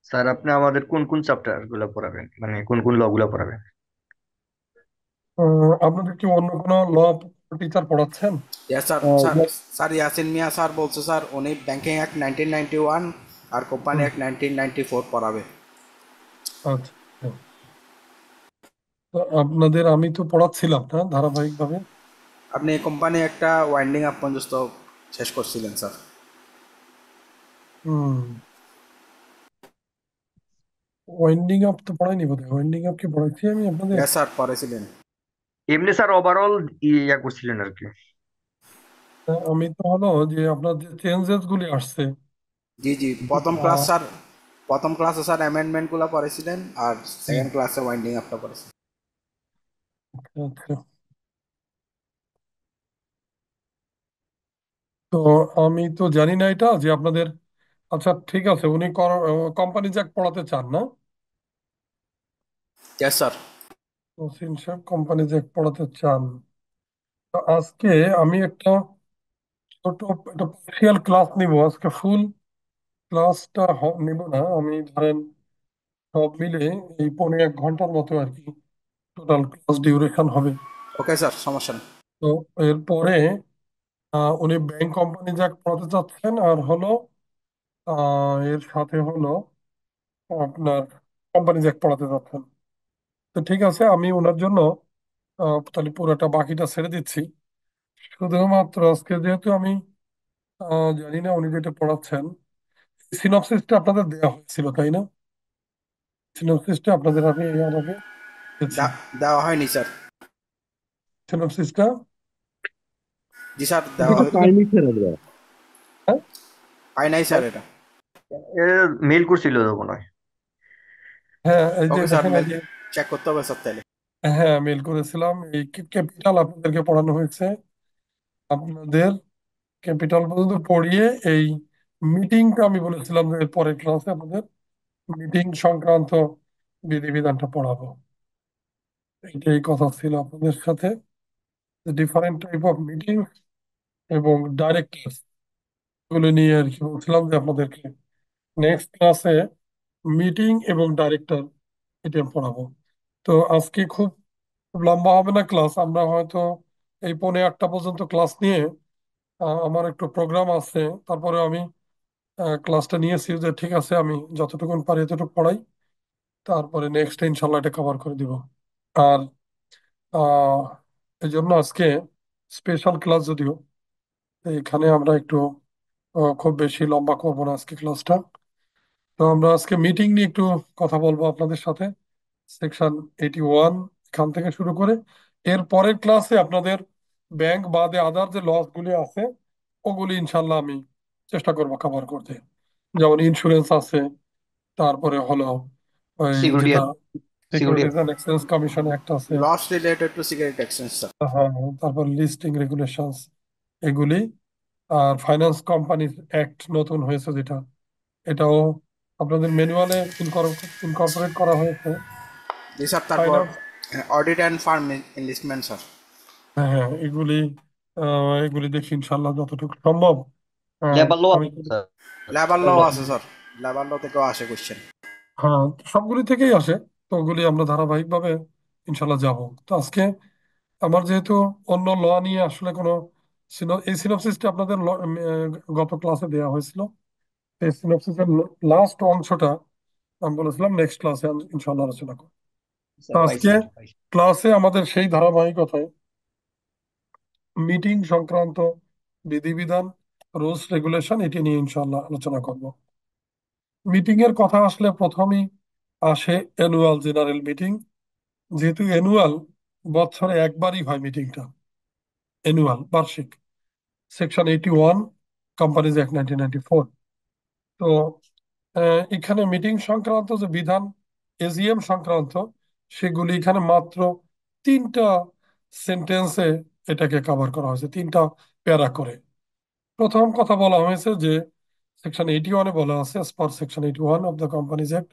Sir আপনি আমাদের কোন কোন চ্যাপ্টার গুলো পড়াবেন, মানে কোন কোন ল গুলো পড়াবেন? আপনাদের কি অন্য কোনো ল টিচার পড়াচ্ছেন? Yes sir. আহ, স্যার ইয়ে- স্যার ইয়াসিন মিয়া স্যার বলছে স্যার উনি ব্যাংকিং অ্যাক্ট 1991 আর কোম্পানি হুম, অ্যাক্ট 1994 পড়াবে। আচ্ছা। তো আপনাদের আমি তো পড়াচ্ছিলাম না ধারাবাহিকভাবে। আপনি কোম্পানি একটা ওয়াইন্ডিং আপ পর্যন্ত শেষ করছিলেন স্যার। হুম, ওয়াইন্ডিং আপ তো পড়াইনি বোধহয়। ওয়াইন্ডিং আপ কি পড়াইছি আমি আপনাদের? ইয়েস স্যার পড়েছিলেন। এমনি স্যার ওভারঅল ইয়া করছিলেন আর কি। আমি তো হলো যে আপনার যে চেঞ্জেস গুলি আসছে। জি জি, প্রথম ক্লাস আহ, স্যার, প্রথম ক্লাসে স্যার অ্যামেন্ডমেন্টগুলো পড়েছিলেন আর হুম, সেকেন্ড ক্লাসে ওয়াইন্ডিং আপটা পড়েছিলেন। আচ্ছা। তো আমি তো জানি না এটা যে আপনাদের। আচ্ছা, ঠিক আছে, উনি কোম্পানি জ্যাক পড়াতে চান না? Yes sir. ওসিন সাহেব কোম্পানি জ্যাক পড়াতে চান। তো আজকে আমি একটা ছোট একটা পার্সিয়াল ক্লাস নিব। আজকে ফুল ক্লাসটা নিব না আমি, ধরেন সব মিলে এই 1.5 ঘন্টার মতো আর কি টোটাল ক্লাস ডিউরেশন হবে। ওকে স্যার, সমস্যা নেই। তো এরপরে উনি ব্যাংক কোম্পানি জ্যাক পড়াতে চাচ্ছেন, আর হলো এর সাথে হলো আপনার কোম্পানি জ্যাক পড়াতে চাচ্ছেন। তো ঠিক আছে, আমি ওনার জন্য তাহলে পুরোটা বাকিটা ছেড়ে দিচ্ছি। শুধুমাত্র আজকে যেহেতু আমি জানি না উনি যেটা পড়াচ্ছেন, সিনপসিসটা আপনাদের দেওয়া হয়েছিল তাই না? সিনপসিসটা আপনাদের আমি এর আগে দিয়েছি। দেওয়া হয়নি স্যার। সিনপসিসটা জি স্যার, দেওয়া এটা এটা হয়। তো- পাইনি স্যার আমরা। হ্যাঁ, পাই নাই স্যার এটা। মেইল করছিল তো মনে হয়। হ্যাঁ, এই যে ওকে স্যার, দেখেন, এই মেল যে চেক করতে হবে স্যার তাহলে। হ্যাঁ, মেল করেছিলাম। এই ক্যাপিটাল আপনাদেরকে পড়ানো হয়েছে। আপনাদের ক্যাপিটাল পর্যন্ত পড়িয়ে এই মিটিংটা আমি বলেছিলাম যে পরের ক্লাসে আপনাদের মিটিং সংক্রান্ত বিধিবিধানটা পড়াবো। এটাই কথা ছিল আপনাদের সাথে, ডিফারেন্ট টাইপ অফ মিটিং এবং ডাইরেক্টরস গুলো নিয়ে আর কি বলছিলাম যে আপনাদেরকে নেক্সট ক্লাসে মিটিং এবং ডাইরেক্টর এটা পড়াবো। তো আজকে খুব খুব লম্বা হবে না ক্লাস। আমরা হয়তো এই 7:45 পর্যন্ত ক্লাস নিয়ে আমার একটু প্রোগ্রাম আছে, তারপরে আমি ক্লাসটা নিয়েছি যে ঠিক আছে আমি যতটুকু পারি এতটুকু পড়াই, তারপরে নেক্সট ইনশাল্লাহ এটা কভার করে দিব। আর আহ এই জন্য আজকে স্পেশাল ক্লাস যদিও, এখানে আমরা একটু খুব বেশি লম্বা করবো না আজকে ক্লাসটা। তো আমরা আজকে মিটিং নিয়ে একটু কথা বলবো আপনাদের সাথে। সেকশন 81 এখান থেকে শুরু করে এর পরের ক্লাসে আপনাদের ব্যাংক বাদে আদার যে লস গুলি আছে ওগুলি ইনশাল্লাহ আমি চেষ্টা করবো কভার করতে। যেমন ইন্স্যুরেন্স আছে, তারপরে হলো ওই সিকিউরিটি যেটা security securities and exchange commission act আছে। Laws related to cigarette exchange sir. হ্যাঁ, তারপর লিস্টিং রেগুলেশনস এগুলি। আর ফাইন্যান্স কোম্পানি অ্যাক্ট নতুন হয়েছে যেটা, এটাও আপনাদের ম্যানুয়ালে ইনকর্পোরেট করা হয়েছে। জি স্যার, তারপর finance, audit and farm investment sir. হ্যাঁ হ্যাঁ, এগুলি এগুলি দেখি ইনশাল্লাহ যতটুকু সম্ভব। লেবার ল আমি আছে sir. Labour law labour law. আছে স্যার। লেবার ল থেকেও আসে কোশ্চেন। হ্যাঁ, সবগুলি থেকেই আসে। তো ওগুলি আমরা ধারাবাহিকভাবে ইনশাল্লাহ যাব। তো আজকে আমার যেহেতু অন্য ল নিয়ে আসলে কোনো এই সিনপসিসটা আপনাদের গত ক্লাসে দেওয়া হয়েছিল। এই সিনপসিসের লাস্ট অংশটা আমি বলেছিলাম নেক্সট ক্লাসে ইনশাল্লাহ আলোচনা করব। তো স্যার পাইছি আজকে আর কি, পাইছি। ক্লাসে আমাদের সেই ধারাবাহিকতায় মিটিং সংক্রান্ত বিধিবিধান, রুলস রেগুলেশন এটি নিয়ে ইনশাল্লাহ আলোচনা করব। মিটিং এর কথা আসলে প্রথমেই আসে অ্যানুয়াল জেনারেল মিটিং। যেহেতু অ্যানুয়াল, বছরে একবারই হয় মিটিংটা, অ্যানুয়াল বার্ষিক। Section 81 companies act 1994। তো এখানে মিটিং সংক্রান্ত যে বিধান, এজিএম সংক্রান্ত, সেগুলি এখানে মাত্র 3টা সেন্টেন্সে এটাকে কভার করা হয়েছে, 3টা প্যারা করে। প্রথম কথা বলা হয়েছে যে সেকশন 81-এ বলা আছে, as per section 81 of the Companies Act,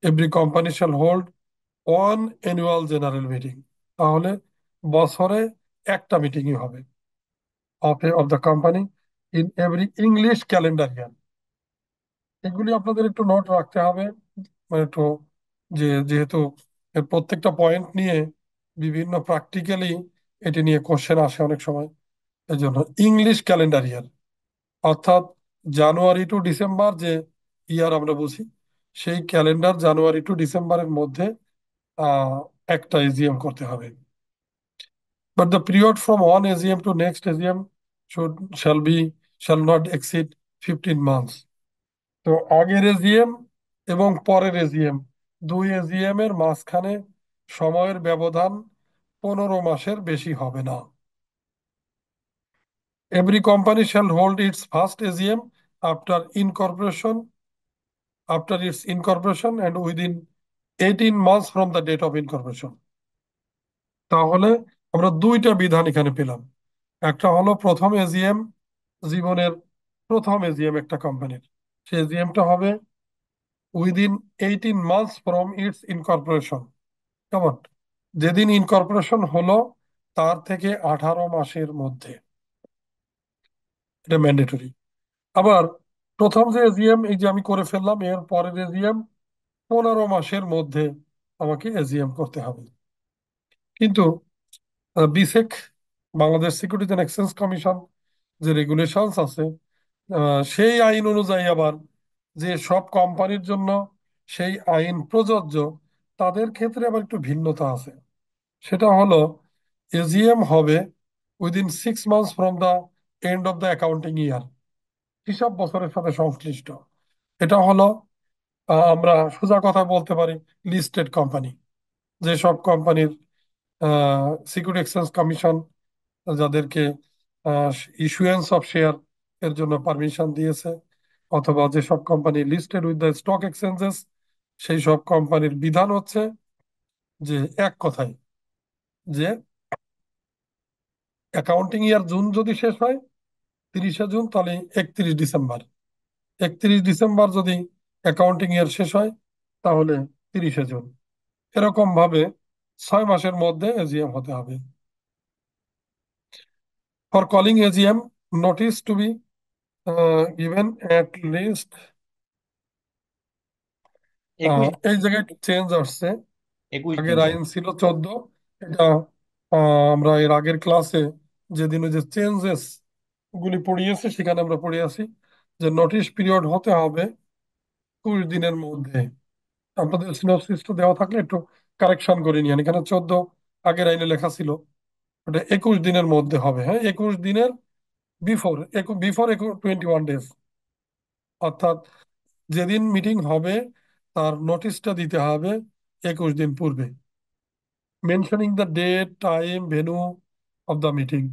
every company shall hold one annual general meeting। তাহলে বছরে একটা মিটিংই হবে of the company in every English calendar year. এগুলি আপনাদের একটু নোট রাখতে হবে, মানে একটু, যেহেতু এর প্রত্যেকটা পয়েন্ট নিয়ে বিভিন্ন প্র্যাকটিক্যালি এটি নিয়ে কোশ্চেন আসে অনেক সময়। এই জন্য ইংলিশ ক্যালেন্ডার ইয়ার, অর্থাৎ জানুয়ারি টু ডিসেম্বর যে ইয়ার আমরা বুঝি, সেই ক্যালেন্ডার জানুয়ারি টু ডিসেম্বরের মধ্যে আহ একটা এজিএম করতে হবে। But the period from one AGM to next AGM should shall be shall not exceed 15 months. তো আগের এজিএম এবং পরের এজিএম, দুই এজিএম এর মাঝখানে সময়ের ব্যবধান 15 মাসের বেশি হবে না। Every company shall hold its first AGM after incorporation and within 18 months from the date of incorporation. তাহলে আমরা দুইটা বিধান এখানে পেলাম। একটা হলো প্রথম এজিএম, জীবনের প্রথম এজিএম একটা কোম্পানির, সেই এজিএমটা হবে within 18 months from its incorporation. কেমন? যেদিন ইনকর্পোরেশন হলো তার থেকে 18 মাসের মধ্যে, এটা ম্যান্ডেটরি। আবার প্রথম যে এজিএম এই যে আমি করে ফেললাম, এর পরের এজিএম 15 মাসের মধ্যে আমাকে এজিএম করতে হবে। কিন্তু বিসেক, Bangladesh securities and exchange commission যে রেগুলেশনস আছে, সেই আইন অনুযায়ী আবার যে সব কোম্পানির জন্য সেই আইন প্রযোজ্য, তাদের ক্ষেত্রে আবার একটু ভিন্নতা আছে। সেটা হলো এজিএম হবে within 6 months from the end of the accounting year, হিসাব বছরের সাথে সংশ্লিষ্ট। এটা হলো আমরা সোজা কথা বলতে পারি লিস্টেড কোম্পানি, যেসব কোম্পানির সিকিউরিটি এক্সচেঞ্জ কমিশন যাদেরকে ইস্যুয়েন্স অফ শেয়ার এর জন্য পারমিশন দিয়েছে, অথবা যেসব company listed with the stock exchanges, সেই সব কোম্পানির বিধান হচ্ছে যে এক কথায় যে অ্যাকাউন্টিং ইয়ার জুন যদি শেষ হয় 30শে জুন, তাহলে 31 ডিসেম্বর। 31 ডিসেম্বর যদি অ্যাকাউন্টিং ইয়ার শেষ হয়, তাহলে 30শে জুন। এরকম ভাবে 6 মাসের মধ্যে এজিএম হতে হবে। For calling AGM, notice to be given at least, 21 এই জায়গায় চেঞ্জ আসছে। 21 দিন আগের স্যার। আইন ছিল 14, এটা আমরা এর আগের ক্লাসে যেদিন ওই যে চেঞ্জেস গুলি পড়িয়েছি সেখানে আমরা পড়ে আছি যে নোটিশ পিরিয়ড হতে হবে 21 দিনের মধ্যে। আপনাদের সিনপসিসটা দেওয়া থাকলে একটু কারেকশন করে নিন, এখানে 14 আগের আইনে লেখা ছিল, ওটা 21 দিনের মধ্যে হবে। হ্যাঁ, 21 দিনের বিফোর, বিফোর 21 ডেজ, অর্থাৎ যেদিন মিটিং হবে তার নোটিশটা দিতে হবে 21 দিন পূর্বে, mentioning the date, time, venue of the meeting,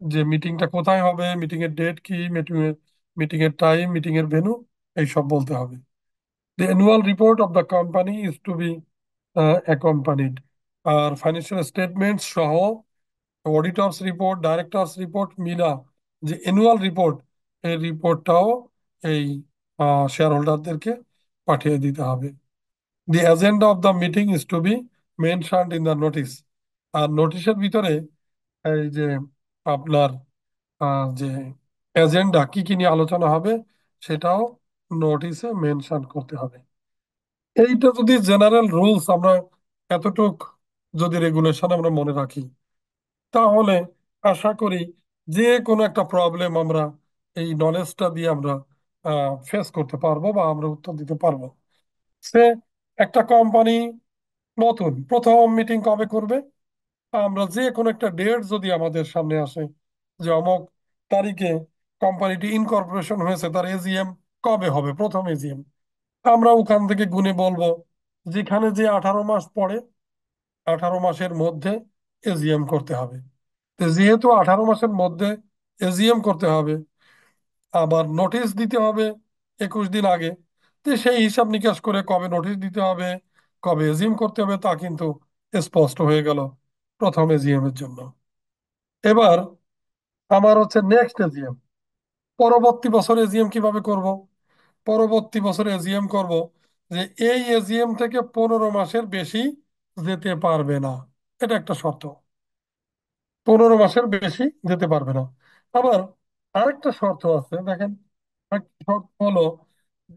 যে মিটিংটা কোথায় হবে, মিটিং এর ডেট কি, মিটিং এর টাইম, মিটিং এর ভেন্যু, এইসব বলতে হবে। The annual report of the company is to be accompanied, আর ফাইন্যান্সিয়াল স্টেটমেন্টস সহ অডিটরস রিপোর্ট, ডাইরেক্টরস রিপোর্ট মিলা যে অ্যানুয়াল রিপোর্ট, এই রিপোর্টটাও এই শেয়ার হোল্ডারদেরকে পাঠিয়ে দিতে হবে। The agenda of the meeting is to be mentioned in the notice, আর নোটিশের ভিতরে এই যে আপনার যে এজেন্ডা কি কি নিয়ে আলোচনা হবে সেটাও নোটিশে মেনশন করতে হবে। এইটা যদি জেনারেল রুলস আমরা এতটুক যদি রেগুলেশন আমরা মনে রাখি, তাহলে আশা করি যে কোনো একটা প্রবলেম আমরা এই নলেজটা দিয়ে আমরা ফেস করতে পারবো বা আমরা উত্তর দিতে পারবো। সে একটা কোম্পানি নতুন প্রথম মিটিং কবে করবে, আমরা যে কোনো একটা ডেট যদি আমাদের সামনে আসে যে অমুক তারিখে কোম্পানিটি ইনকর্পোরেশন হয়েছে, তার এজিএম কবে হবে, প্রথম এজিএম, আমরা ওখান থেকে গুনে বলবো যেখানে যে 18 মাস পরে 18 মাসের মধ্যে এজিএম করতে হবে। তো যেহেতু 18 মাসের মধ্যে এজিএম করতে হবে, আবার নোটিশ দিতে হবে 21 দিন আগে, তো সেই হিসাব নিকাশ করে কবে নোটিশ দিতে হবে, কবে এজিএম করতে হবে, তা কিন্তু স্পষ্ট হয়ে গেল প্রথম এজিএম এর জন্য। এবার আমার হচ্ছে নেক্সট এজিএম, পরবর্তী বছর এজিএম কিভাবে করব? পরবর্তী বছর এজিএম করব যে এই এজিএম থেকে 15 মাসের বেশি যেতে পারবে না, এটা একটা শর্ত, 15 মাসের বেশি যেতে পারবে না। আবার আরেকটা শর্ত আছে, দেখেন, আরেকটা শর্ত হলো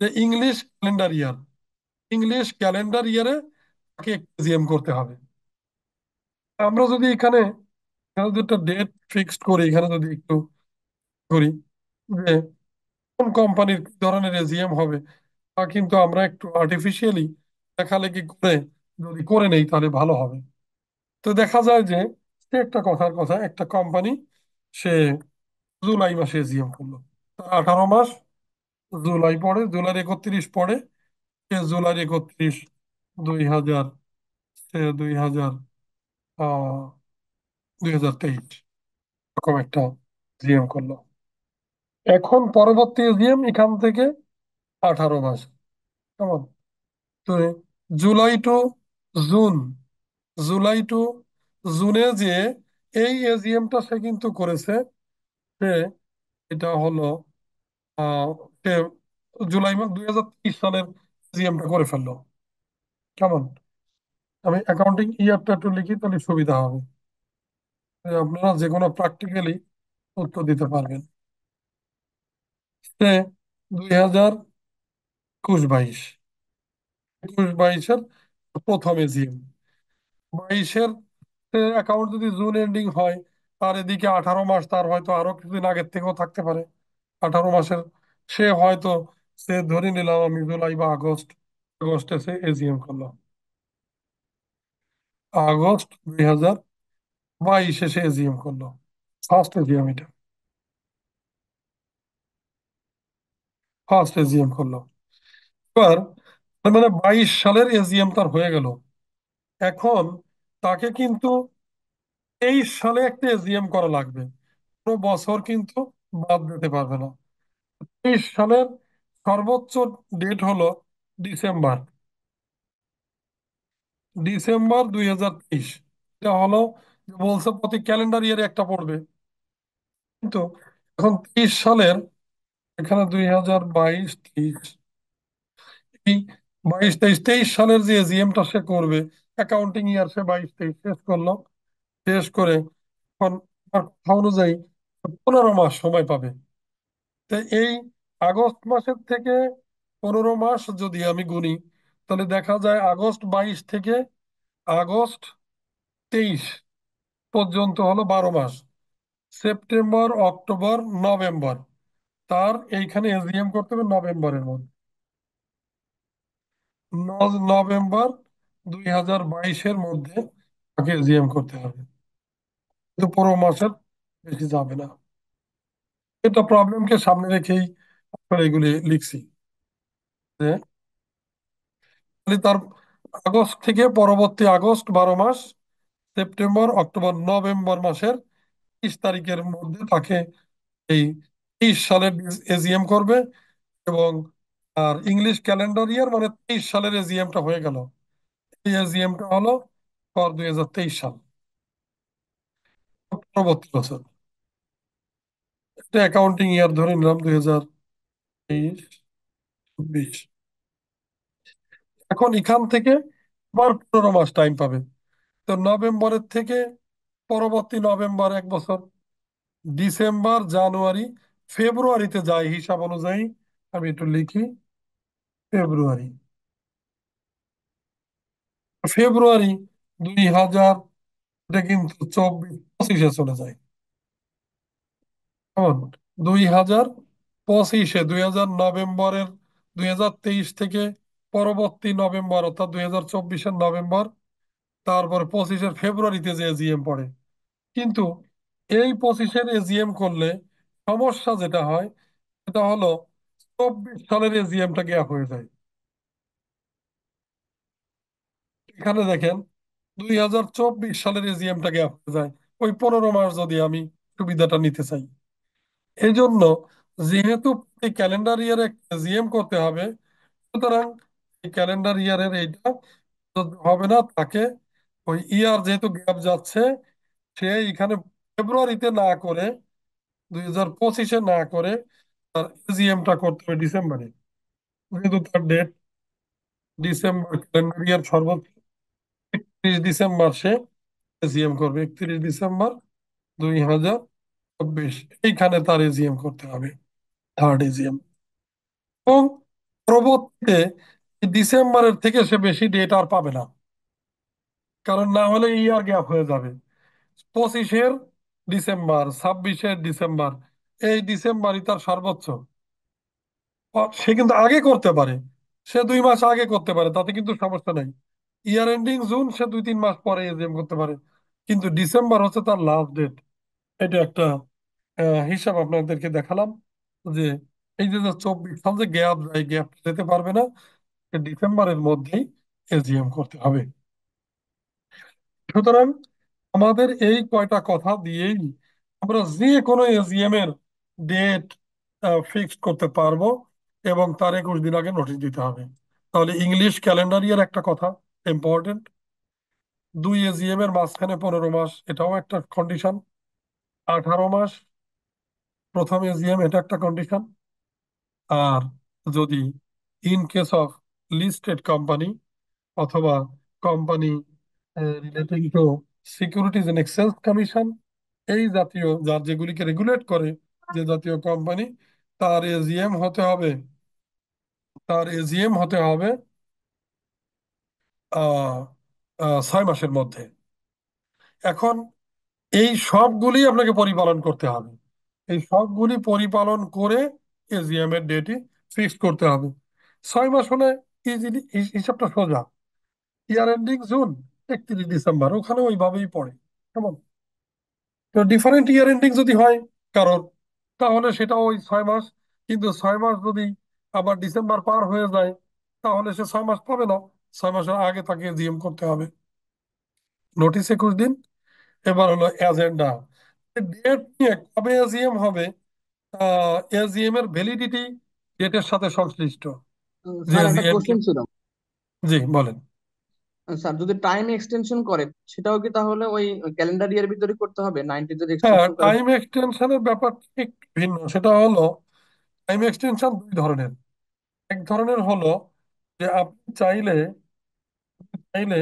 যে ইংলিশ ক্যালেন্ডার ইয়ারে তাকে এক্সিএম করতে হবে। আমরা যদি এখানে এখানে যদি একটা ডেট ফিক্সড করি, এখানে যদি একটু করি যে কোন কোম্পানির কি ধরনের এজিএম হবে, তা কিন্তু আমরা একটু আর্টিফিশিয়ালি লেখালেখি করে যদি করে নেই তাহলে ভালো হবে। তো দেখা যায় যে সে একটা কথার কথা, একটা কোম্পানি সে জুলাই মাসে এজিএম করলো, তার 18 মাস জুলাই পড়ে, জুলাই 31 পড়ে, সে জুলাই 31 2000, সে 2023 এরকম একটা জিএম করলো। এখন পরবর্তী জিএম এখান থেকে 18 মাস, কেমন? তো July to June, July to জুনে যে এই এজিএমটা সে কিন্তু করেছে, সে এটা হলো আহ সে জুলাই মাস 2023 সালের এজিএমটা করে ফেললো। কেমন? আমি অ্যাকাউন্টিং ইয়ারটা একটু লিখি তাহলে সুবিধা হবে, যে আপনারা যে কোনো প্র্যাকটিক্যালি উত্তর দিতে পারবেন। সে 2021-22, 21-22-এর প্রথম এজিএম, 22-এর অ্যাকাউন্ট যদি জুন এন্ডিং হয়, তার এদিকে 18 মাস, তার হয়তো আরো কিছুদিন আগের থেকেও থাকতে পারে 18 মাসের। সে হয়তো, সে ধরে নিলাম আমি জুলাই বা আগস্টে সে এজিএম করলো, আগস্ট 2022 সে এজিএম করলো, ফার্স্ট এজিএম এটা, ফার্স্ট এজিএম করলো। এবার তার মানে 22 সালের এজিএম তার হয়ে গেল। এখন তাকে কিন্তু 23 সালে একটা এজিএম করা লাগবে, কোনো বছর কিন্তু বাদ দিতে পারবে না। 23 সালের সর্বোচ্চ ডেট হলো ডিসেম্বর, ডিসেম্বর 2023। এটা হলো যে বলছে প্রতি ক্যালেন্ডার ইয়ারে একটা পড়বে, কিন্তু এখন 23 সালের, এখানে 2022-23, এই 22-23-23 সালের যে এজিএমটা সে করবে, অ্যাকাউন্টিং ইয়ার সে 22-23 শেষ করলো, শেষ করে এখন তার কথা অনুযায়ী 15 মাস সময় পাবে। তো এই আগস্ট মাসের থেকে 15 মাস যদি আমি গুনি, তাহলে দেখা যায় আগস্ট 22 থেকে আগস্ট 23 পর্যন্ত হলো 12 মাস। সেপ্টেম্বর, অক্টোবর, নভেম্বর, তার এইখানে এসডিএম করতে হবে নভেম্বরের মধ্যে। নভেম্বর 2022-এর মধ্যে তাকে এসডিএম করতে হবে, কিন্তু 15 মাসের বেশি যাবে না। এটা প্রবলেমকে সামনে রেখেই আসলে এগুলি লিখছি, যে তাহলে তার আগস্ট থেকে পরবর্তী আগস্ট 12 মাস, সেপ্টেম্বর, অক্টোবর, নভেম্বর মাসের 30 তারিখের মধ্যে তাকে এই 23 সালের এজিএম করবে। এবং আর ইংলিশ ক্যালেন্ডার ইয়ার মানে 23 সালের এজিএমটা হয়ে গেল। এই এজিএমটা হলো ফর 2023 সাল, পরবর্তী বছর। এটা অ্যাকাউন্টিং ইয়ার ধরে নিলাম 2023-24। এখন এখান থেকে আবার 15 মাস টাইম পাবে। তো নভেম্বরের থেকে পরবর্তী নভেম্বর 1 বছর, ডিসেম্বর, জানুয়ারি, ফেব্রুয়ারিতে যায় হিসাব অনুযায়ী, আমি একটু লিখি, ফেব্রুয়ারি, ফেব্রুয়ারি 2000, এটা কিন্তু 24-25-এ চলে যায়। কেমন? 2025-এ, 2000 নভেম্বরের, 2023 থেকে পরবর্তী নভেম্বর অর্থাৎ 2024-এর নভেম্বর, তারপরে 25-এর ফেব্রুয়ারিতে যে এজিএম পড়ে। কিন্তু এই 25-এর এজিএম করলে সমস্যা যেটা হয় সেটা হলো 24 সালের এজিএমটা গ্যাপ হয়ে যায়। এখানে দেখেন 2024 সালের এজিএমটা গ্যাপ হয়ে যায়, ওই 15 মাস যদি আমি সুবিধাটা নিতে চাই। এই জন্য যেহেতু এই ক্যালেন্ডার ইয়ারে জিএম করতে হবে, সুতরাং এই ক্যালেন্ডার ইয়ারের এইটা হবে না, তাকে ওই ইয়ার যেহেতু গ্যাপ যাচ্ছে, সে এখানে ফেব্রুয়ারিতে না করে, 2025-এ না করে, তার এজিএমটা করতে হবে ডিসেম্বরে। যেহেতু তার ডেট ডিসেম্বর, ক্যালেন্ডার ইয়ার সর্বোচ্চ 31 ডিসেম্বর সে এজিএম করবে, 31 ডিসেম্বর 2024 এইখানে তার এজিএম করতে হবে, থার্ড এজিএম। পরবর্তীতে ডিসেম্বরের থেকে সে বেশি ডেট আর পাবে না, কারণ না হলে ইয়ার গ্যাপ হয়ে যাবে। 25-এর ডিসেম্বর, 26-এর ডিসেম্বর, এই ডিসেম্বরই তার সর্বোচ্চ। সে কিন্তু আগে করতে পারে, সে 2 মাস আগে করতে পারে, তাতে কিন্তু সমস্যা নাই। ইয়ার এন্ডিং জুন, সে 2-3 মাস পরে এজিএম করতে পারে, কিন্তু ডিসেম্বর হচ্ছে তার লাস্ট ডেট। এটা একটা হিসাব আপনাদেরকে দেখালাম, যে এই যে যে 24 সাল যে গ্যাপ যায়, গ্যাপ যেতে পারবে না, সে ডিসেম্বরের মধ্যেই এজিএম করতে হবে। সুতরাং আমাদের এই কয়টা কথা দিয়েই আমরা যে কোনো এজিএম এর ডেট ফিক্সড করতে পারবো, এবং তার 21 দিন আগে নোটিশ দিতে হবে। তাহলে ইংলিশ ক্যালেন্ডার ইয়ার একটা কথা ইম্পর্টেন্ট, 2 এজিএম এর মাঝখানে 15 মাস, এটাও একটা কন্ডিশন। 18 মাস প্রথম এজিএম, এটা একটা কন্ডিশন। আর যদি in case of listed company অথবা company relating to securities and exchange commission, এই জাতীয় যার যেগুলিকে রেগুলেট করে, যে জাতীয় কোম্পানি, তার এজিএম হতে হবে, তার এজিএম হতে হবে আহ 6 মাসের মধ্যে। এখন এই সবগুলি আপনাকে পরিপালন করতে হবে, এই সবগুলি পরিপালন করে এজিএম এর ডেটই ফিক্স করতে হবে। 6 মাস হলে ইজিলি হিসাবটা সোজা। ইয়ার এন্ডিং জুন, 31 ডিসেম্বর, ওখানে ওইভাবেই পড়ে। কেমন? তো ডিফারেন্ট ইয়ার এন্ডিং যদি হয় কারণ, তাহলে সেটা ওই 6 মাস। কিন্তু 6 মাস যদি আবার ডিসেম্বর পার হয়ে যায়, তাহলে সে 6 মাস পাবে না, 6 মাসের আগে তাকে জিএম করতে হবে। নোটিশ 21 দিন। এবার হলো এজেন্ডা, ডেট নিয়ে কবে এজিএম হবে, এজিএম এর ভ্যালিডিটি ডেটের সাথে সংশ্লিষ্ট। যে স্যার একটা এজিএম কে, কোশ্চেন ছিল। জি বলেন। স্যার যদি টাইম এক্সটেনশন করে, সেটাও কি তাহলে ওই ক্যালেন্ডার ইয়ার ভিতরে করতে হবে? 90 যদি হ্যাঁ, এক্সটেনশন করে? টাইম এক্সটেনশনের ব্যাপারটা একটু ভিন্ন। সেটা হলো, টাইম এক্সটেনশন 2 ধরনের। এক ধরনের হলো যে আপনি চাইলে চাইলে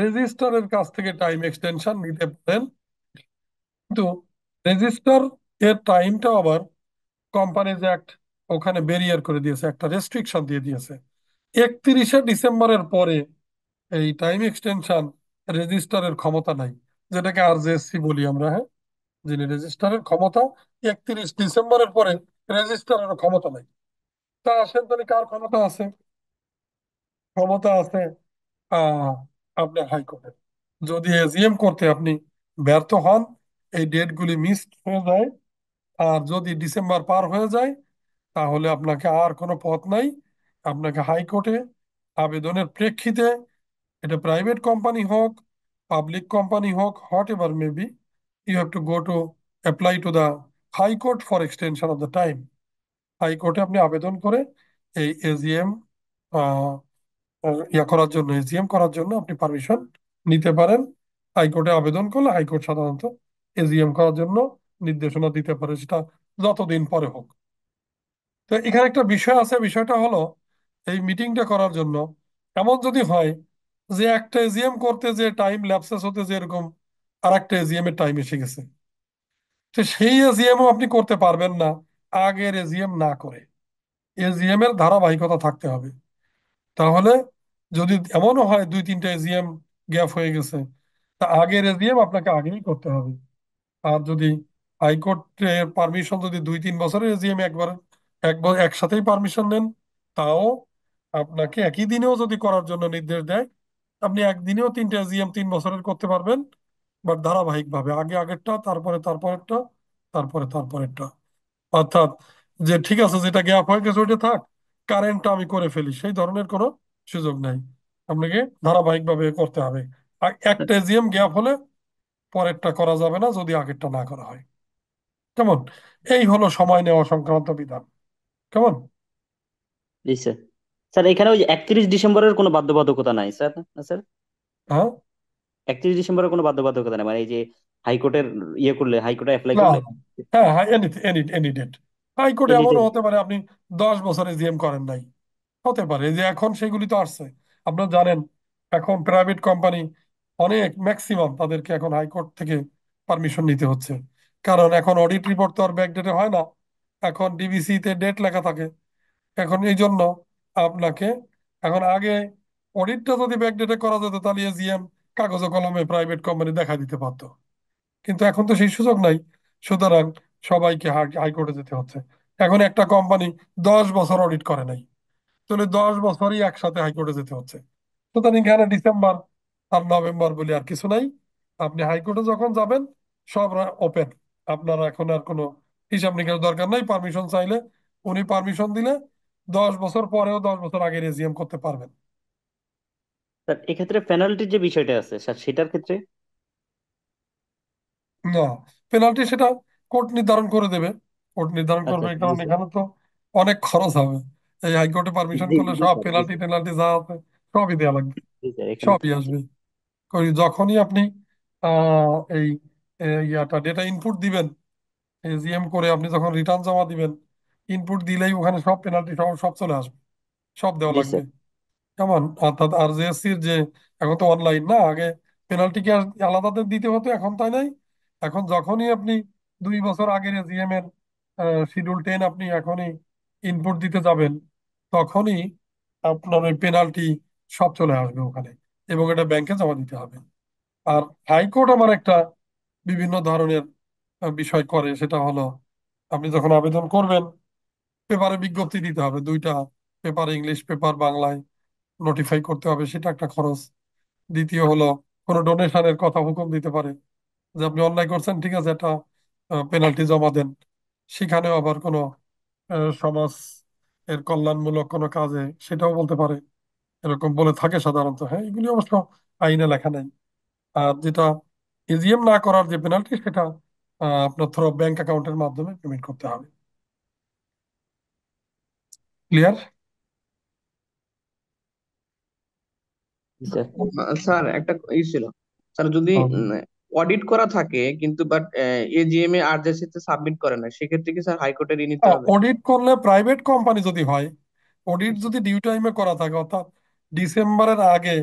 রেজিস্ট্রারের কাছ থেকে টাইম এক্সটেনশন নিতে পারেন, কিন্তু রেজিস্ট্রার এর টাইমটা আবার কোম্পানিজ অ্যাক্ট ওখানে বেরিয়ার করে দিয়েছে, একটা রেস্ট্রিকশন দিয়ে দিয়েছে। 31শে ডিসেম্বরের পরে এই টাইম এক্সটেনশন রেজিস্ট্রারের ক্ষমতা নাই, যেটাকে আরজেএসসি বলি আমরা। হ্যাঁ, যিনি রেজিস্ট্রারের ক্ষমতা, 31 ডিসেম্বরের পরে রেজিস্ট্রারের ক্ষমতা নাই। তা আসেন তাহলে কার ক্ষমতা আছে? ক্ষমতা আছে আহ আপনার হাইকোর্টের। যদি এজিএম করতে আপনি ব্যর্থ হন, এই ডেটগুলি মিস হয়ে যায়, আর যদি ডিসেম্বর পার হয়ে যায়, তাহলে আপনাকে আর কোনো পথ নাই, আপনাকে হাইকোর্টে আবেদনের প্রেক্ষিতে, এটা প্রাইভেট কোম্পানি হোক, পাবলিক কোম্পানি হোক, whatever may be, you have to go to apply to the high court for extension of the time. হাইকোর্টে আপনি আবেদন করে এই এজিএম ইয়া করার জন্য, এজিএম করার জন্য আপনি পারমিশন নিতে পারেন। হাইকোর্টে আবেদন করলে হাইকোর্ট সাধারণত এজিএম করার জন্য নির্দেশনা দিতে পারে, সেটা যতদিন পরে হোক। তো এখানে একটা বিষয় আছে, বিষয়টা হলো এই মিটিংটা করার জন্য এমন যদি হয় যে একটা এজিএম করতে যে টাইম ল্যাপসেস হতে যে এরকম আর একটা এজিএম এর টাইম এসে গেছে, তো সেই এজিএমও আপনি করতে পারবেন না আগের এজিএম না করে। এজিএম এর ধারাবাহিকতা থাকতে হবে। তাহলে যদি এমনও হয় 2-3টা এজিএম গ্যাপ হয়ে গেছে, তা আগের এজিএম আপনাকে আগেই করতে হবে। আর যদি হাইকোর্টের পারমিশন যদি 2-3 বছরের এজিএম একবার একসাথেই পারমিশন নেন, তাও আপনাকে একই দিনেও যদি করার জন্য নির্দেশ দেয়, আপনি একদিনেও 3টা এজিএম 3 বছরের করতে পারবেন, বাট ধারাবাহিক ভাবে আগে আগেরটা, তারপরে তারপরেরটা, তারপরে তারপরেরটা। অর্থাৎ যে ঠিক আছে, যেটা গ্যাপ হয়ে গেছে ওইটা থাক, কারেন্টটা আমি করে ফেলি, সেই ধরনের কোনো সুযোগ নাই। আপনাকে ধারাবাহিক ভাবে করতে হবে। আর একটা এজিএম গ্যাপ হলে পরেরটা করা যাবে না যদি আগেরটা না করা হয়। কেমন? এই হলো সময় নেওয়া সংক্রান্ত বিধান। কেমন? জি স্যার। স্যার এখানে ওই 31 ডিসেম্বরের কোনো বাধ্যবাধকতা নাই স্যার? না স্যার, হ্যাঁ, 31 ডিসেম্বরের কোনো বাধ্যবাধকতা নাই, মানে এই যে হাইকোর্টের ইয়ে করলে, হাইকোর্টে অ্যাপ্লাই না করলে না। হ্যাঁ হ্যাঁ, এনি এনি এনি ডেট। হাইকোর্টে এনিতে। এমনও হতে পারে আপনি 10 বছরে জিএম করেন নাই, হতে পারে যে এখন সেগুলি তো আসছে। আপনারা জানেন এখন প্রাইভেট কোম্পানি অনেক ম্যাক্সিমাম তাদেরকে এখন হাইকোর্ট থেকে পারমিশন নিতে হচ্ছে, কারণ এখন অডিট রিপোর্ট তো আর ব্যাকডেটে হয় না, এখন ডিবিসি তে ডেট লেখা থাকে। এখন এই জন্য আপনাকে, এখন আগে অডিটটা যদি ব্যাকডেটে করা যেত তাহলে এজিএম কাগজে কলমে প্রাইভেট কোম্পানি দেখা দিতে পারতো, কিন্তু এখন তো সেই সুযোগ নাই। সুতরাং সবাইকে হাইকোর্টে যেতে হচ্ছে। এখন একটা কোম্পানি 10 বছর অডিট করে নাই, তাহলে 10 বছরই একসাথে হাইকোর্টে যেতে হচ্ছে। সুতরাং এখানে ডিসেম্বর আর নভেম্বর বলে আর কিছু নাই। আপনি হাইকোর্টে যখন যাবেন সব ওপেন, আপনার এখন আর কোনো হিসাব নিকাশ দরকার নাই। পারমিশন চাইলে উনি পারমিশন দিলে 10 বছর পরেও 10 বছর আগে রেজিএম করতে পারবেন। স্যার এক্ষেত্রে পেনাল্টির যে বিষয়টা আছে স্যার সেটার ক্ষেত্রে? না, পেনাল্টি সেটা কোর্ট নির্ধারণ করে দেবে। কোর্ট নির্ধারণ আচ্ছা করবে, আচ্ছা, জি কারণ স্যার। এখানে তো অনেক খরচ হবে। এই হাইকোর্টে পারমিশন জি করলে জি সব স্যার, জি পেনাল্টি স্যার, টেনাল্টি যা আছে সবই দেওয়া লাগবে, জি স্যার এখানে। সবই আসবে। যখনই আপনি এই ইয়াটা ডেটা ইনপুট দিবেন, জিএম করে আপনি যখন রিটার্ন জমা দিবেন, ইনপুট দিলেই ওখানে সব পেনাল্টি সব সব চলে আসবে, সব দেওয়া জি লাগবে। স্যার। কেমন? অর্থাৎ আর জিএসসির যে, এখন তো অনলাইন না, আগে পেনাল্টি কি আর আলাদাতে দিতে হতো, এখন তাই নাই। এখন যখনই আপনি 2 বছর আগের জিএম এর শিডিউল 10 আপনি এখনই ইনপুট দিতে যাবেন, তখনই আপনার ওই পেনাল্টি সব চলে আসবে ওখানে, এবং এটা ব্যাংকে জমা দিতে হবে। আর হাইকোর্ট আমার একটা বিভিন্ন ধরনের বিষয় করে, সেটা হলো আপনি যখন আবেদন করবেন পেপারে বিজ্ঞপ্তি দিতে হবে, 2টা পেপার, ইংলিশ পেপার, বাংলায় নোটিফাই করতে হবে, সেটা একটা খরচ। দ্বিতীয় হলো কোনো ডোনেশনের কথা হুকুম দিতে পারে, যে আপনি অন্যায় করছেন, ঠিক আছে, একটা পেনাল্টি জমা দেন। সেখানেও আবার কোনো সমাজ এর কল্যাণমূলক কোনো কাজে সেটাও বলতে পারে, এরকম বলে থাকে সাধারণত। হ্যাঁ, এগুলি অবশ্য আইনে লেখা নেই। আর যেটা এজিএম না করার যে পেনাল্টি, সেটা আপনার ধরো ব্যাংক অ্যাকাউন্টের মাধ্যমে পেমেন্ট করতে হবে। ক্লিয়ার? জি স্যার। স্যার একটা ছিল, স্যার যদি অডিট করা থাকে কিন্তু বাট এজিএম এ আরজেসি তে সাবমিট করে না, সেক্ষেত্রে কি স্যার হাইকোর্টে নিতে হবে? অডিট করলে প্রাইভেট কোম্পানি যদি হয়, অডিট যদি ডিউ টাইমে করা থাকে, অর্থাৎ ডিসেম্বরের আগে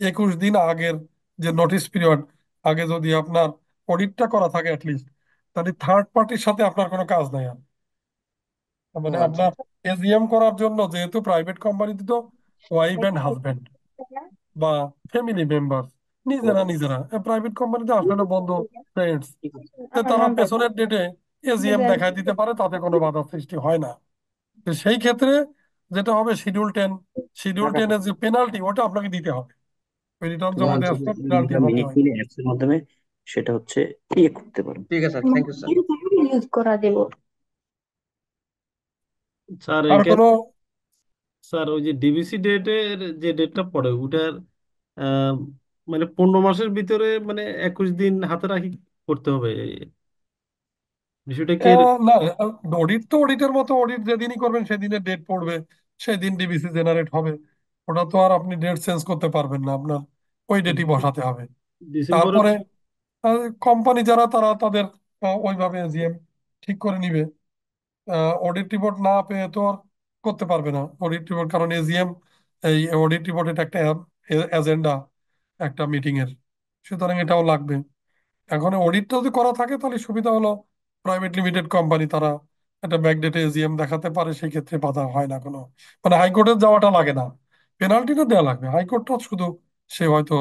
21 দিন আগের যে নোটিশ পিরিয়ড আগে যদি আপনার অডিটটা করা থাকে অ্যাটলিস্ট, তাহলে থার্ড পার্টির সাথে আপনার কোনো কাজ নাই আর। ও মানে আচ্ছা আপনার আচ্ছা। এজিএম করার জন্য, যেহেতু প্রাইভেট কোম্পানিতে তো ওয়াইফ অ্যান্ড হাজবেন্ড বা ফ্যামিলি মেম্বার, নিজেরা নিজেরা, প্রাইভেট কোম্পানিতে আসলে বন্ধু, ফ্রেন্ডস, তারা পেছনের ডেটে এজিএম দেখায় দিতে পারে, তাতে কোনো বাধা সৃষ্টি হয় না। তো সেই ক্ষেত্রে যেটা হবে, শিডিউল 10 এর যে পেনাল্টি, ওটা আপনাকে দিতে হবে। ওই রিটার্ন তো জমা হচ্ছে দিয়ে যে আসলে আপনি পেনাল্টি যেটা এখন মিনিট দেওয়া হয়। মিনিট অ্যাপস এর মাধ্যমে সেটা হচ্ছে ইয়ে করতে পারেন। ঠিক আছে sir, thank you sir. Use করা দেব। স্যার আর কোনো স্যার ওই যে ডিবিসি ডেটের যে ডেটটা পড়ে ওটার আহ, মানে 15 মাসের ভিতরে মানে 21 দিন হাতে রাখি করতে হবে বিষয়টা কি না, অডিট তো অডিটের মতো, অডিট যেদিনই করবেন সেদিনের ডেট পড়বে, সেদিন ডিবিসি জেনারেট হবে। ওটা তো আর আপনি ডেট চেঞ্জ করতে পারবেন না, আপনার ওই ডেটই বসাতে হবে। ডিসেম্বরের? তারপরে কোম্পানি যারা, তারা তাদের ওইভাবে জিএম ঠিক করে নিবে। অডিট রিপোর্ট না পেয়ে তো আর করতে পারবে না অডিট রিপোর্ট, কারণ এজিএম, এই অডিট রিপোর্ট এটা একটা এজেন্ডা একটা মিটিং এর, সুতরাং এটাও লাগবে। এখন অডিটটা যদি করা থাকে তাহলে সুবিধা হলো, প্রাইভেট লিমিটেড কোম্পানি তারা একটা ব্যাকডেটে এজিএম দেখাতে পারে, সেই ক্ষেত্রে বাধা হয় না কোনো, মানে হাইকোর্টে যাওয়াটা লাগে না। পেনাল্টিটা দেওয়া লাগবে, হাইকোর্টটা শুধু সে হয়তো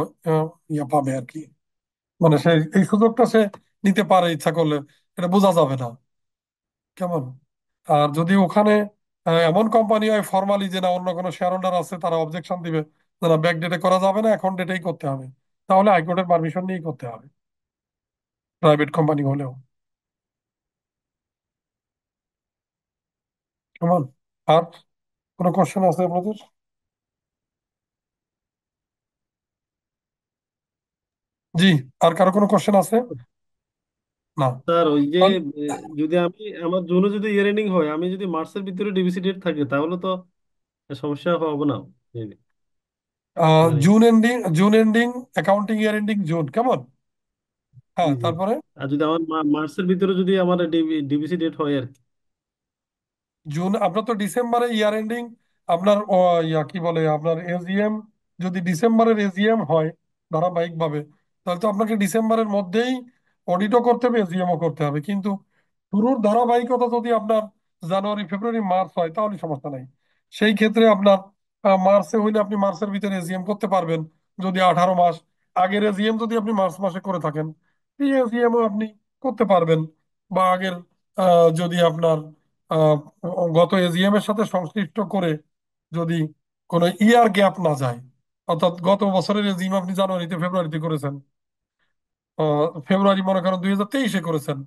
ইয়া পাবে আর কি, মানে সে এই সুযোগটা সে নিতে পারে ইচ্ছা করলে, এটা বোঝা যাবে না। কেমন? আর যদি ওখানে এমন কোম্পানি হয় ফর্মালি, যে না, অন্য কোনো শেয়ার হোল্ডার আছে, তারা অবজেকশন দিবে যে না, ব্যাক ডেটে করা যাবে না, এখন ডেটেই করতে হবে, তাহলে হাইকোর্টের পারমিশন নিয়েই করতে হবে, প্রাইভেট কোম্পানি হলেও। কেমন? আর কোনো কোশ্চেন আছে আপনাদের? জি, আর কারো কোনো কোশ্চেন আছে? না? স্যার ওই যে তাহলে, যদি আমি আমার জুনে যদি ইয়ার এন্ডিং হয় আমি যদি মার্চের ভিতরে ডিবিসি ডেট থাকে তাহলে তো সমস্যা হবে না? জি, মানে June ending accounting year ending June, কেমন? জি হ্যাঁ, জি। তারপরে আর যদি আমার মার্চের ভিতরে যদি আমার ডিবিসি ডেট হয় আর কি। জুন, আপনার তো ডিসেম্বরে ইয়ার এন্ডিং, আপনার ইয়া কি বলে, আপনার এজিএম যদি ডিসেম্বরের এজিএম হয় ধারাবাহিকভাবে, তাহলে তো আপনাকে ডিসেম্বরের মধ্যেই অডিটও করতে হবে, এজিএমও করতে হবে। কিন্তু শুরুর ধারাবাহিকতা যদি আপনার জানুয়ারি ফেব্রুয়ারি মার্চ হয়, তাহলে সমস্যা নাই। সেই ক্ষেত্রে আপনার মার্চে হইলে আপনি মার্চের ভিতরে এজিএম করতে পারবেন। যদি 18 মাস আগের এজিএম যদি আপনি মার্চ মাসে করে থাকেন, এই এজিএমও আপনি করতে পারবেন। বা আগের যদি আপনার আহ, গত এজিএম এর সাথে সংশ্লিষ্ট করে যদি কোনো ইয়ার গ্যাপ না যায়, অর্থাৎ গত বছরের এজিএম আপনি জানুয়ারিতে ফেব্রুয়ারিতে করেছেন, ফেব্রুয়ারি মনে করেন 2023-এ করেছেন,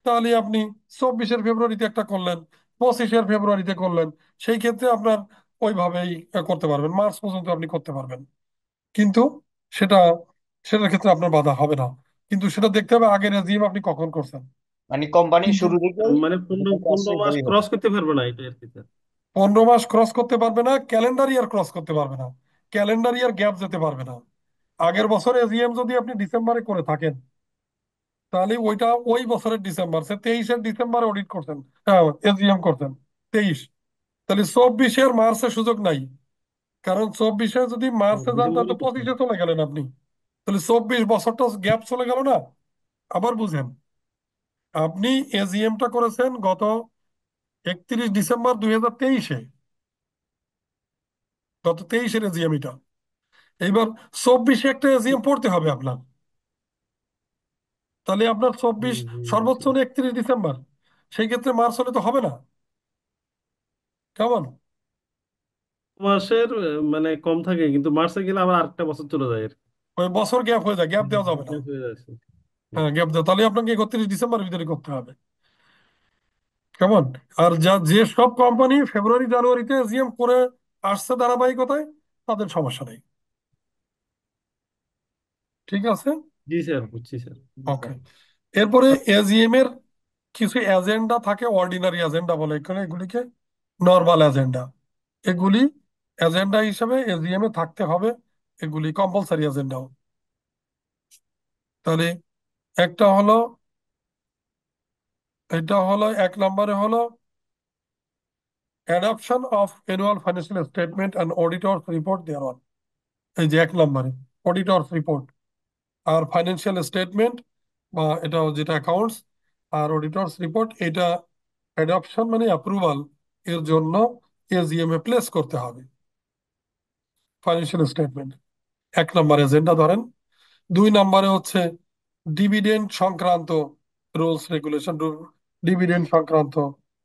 তাহলে আপনি 24-এর ফেব্রুয়ারিতে একটা করলেন, 25-এর ফেব্রুয়ারিতে করলেন, সেই ক্ষেত্রে আপনার ওইভাবেই করতে পারবেন, মার্চ পর্যন্ত আপনি করতে পারবেন। কিন্তু সেটা সেটার ক্ষেত্রে আপনার বাধা হবে না, কিন্তু সেটা দেখতে হবে আগের রেজিম আপনি কখন করছেন। মানে কোম্পানি কিন্তু শুরু থেকেই মানে পনেরো যেটা করছে পনেরো মাস এটাই হবে। ক্রস করতে পারবে না, এটা আর কি স্যার। 15 মাস ক্রস করতে পারবে না, ক্যালেন্ডার ইয়ার ক্রস করতে পারবে না, ক্যালেন্ডার ইয়ার গ্যাপ যেতে পারবে না। আগের বছর এজিএম যদি আপনি ডিসেম্বরে করে থাকেন, তাহলে ওইটা ওই বছরের ডিসেম্বর, সে 23-এর ডিসেম্বরে অডিট করছেন, হ্যাঁ এজিএম করছেন 23, তাহলে 24-এর মার্চে সুযোগ নাই। কারণ 24-এ যদি মার্চে যান তাহলে ডিসেম্বরে তো করতে 25-এ হবে। চলে গেলেন আপনি, তাহলে 24 বছরটা গ্যাপ চলে গেল না। আবার বুঝেন, আপনি এজিএমটা করেছেন গত 31 ডিসেম্বর 2023-এ, গত 23-এর এজিএম এটা। এইবার 24-এ একটা এজিএম পড়তে হবে আপনার, তাহলে আপনার 24 সর্বোচ্চ বুঝছি। হলে 31 ডিসেম্বর, সেই ক্ষেত্রে মার্চ হলে তো হবে না। কেমন? মাসের মানে কম থাকে, কিন্তু মার্চে গেলে আবার আরেকটা বছর চলে যায় আর কি। ওই বছর গ্যাপ হয়ে যায়, গ্যাপ দেওয়া যাবে না। শেষ হয়ে যাচ্ছে। হ্যাঁ গ্যাপ দেওয়া, তাহলে আপনাকে 31 ডিসেম্বরের ভিতরে করতে হবে। কেমন? আর যে সব কোম্পানি ফেব্রুয়ারি জানুয়ারিতে এজিএম করে আসছে ধারাবাহিকতায়, তাদের সমস্যা নেই। ঠিক আছে। জি স্যার, বুঝছি স্যার। জি ওকে। স্যার। এরপরে এজিএম এর কিছু এজেন্ডা থাকে, অর্ডিনারি এজেন্ডা বলে এখানে এগুলিকে, নর্মাল এজেন্ডা। এগুলি এজেন্ডা হিসেবে এজিএম এ থাকতে হবে, এগুলি কম্পালসারি এজেন্ডাও। তাহলে একটা হলো, এটা হলো 1 নম্বরে হলো adoption of annual financial statement and auditors report দেওয়ার। এই যে 1 নম্বরে অডিটরস রিপোর্ট আর ফাইন্যান্সিয়াল স্টেটমেন্ট, বা এটা যেটা অ্যাকাউন্টস আর অডিটরস রিপোর্ট, এটা অ্যাডপশন মানে অ্যাপ্রুভাল এর জন্য এজিএম এ প্লেস করতে হবে ফাইন্যান্সিয়াল স্টেটমেন্ট। 1 নম্বর এজেন্ডা ধরেন। 2 নম্বরে হচ্ছে ডিভিডেন্ড সংক্রান্ত রুলস রেগুলেশন, ডিভিডেন্ড সংক্রান্ত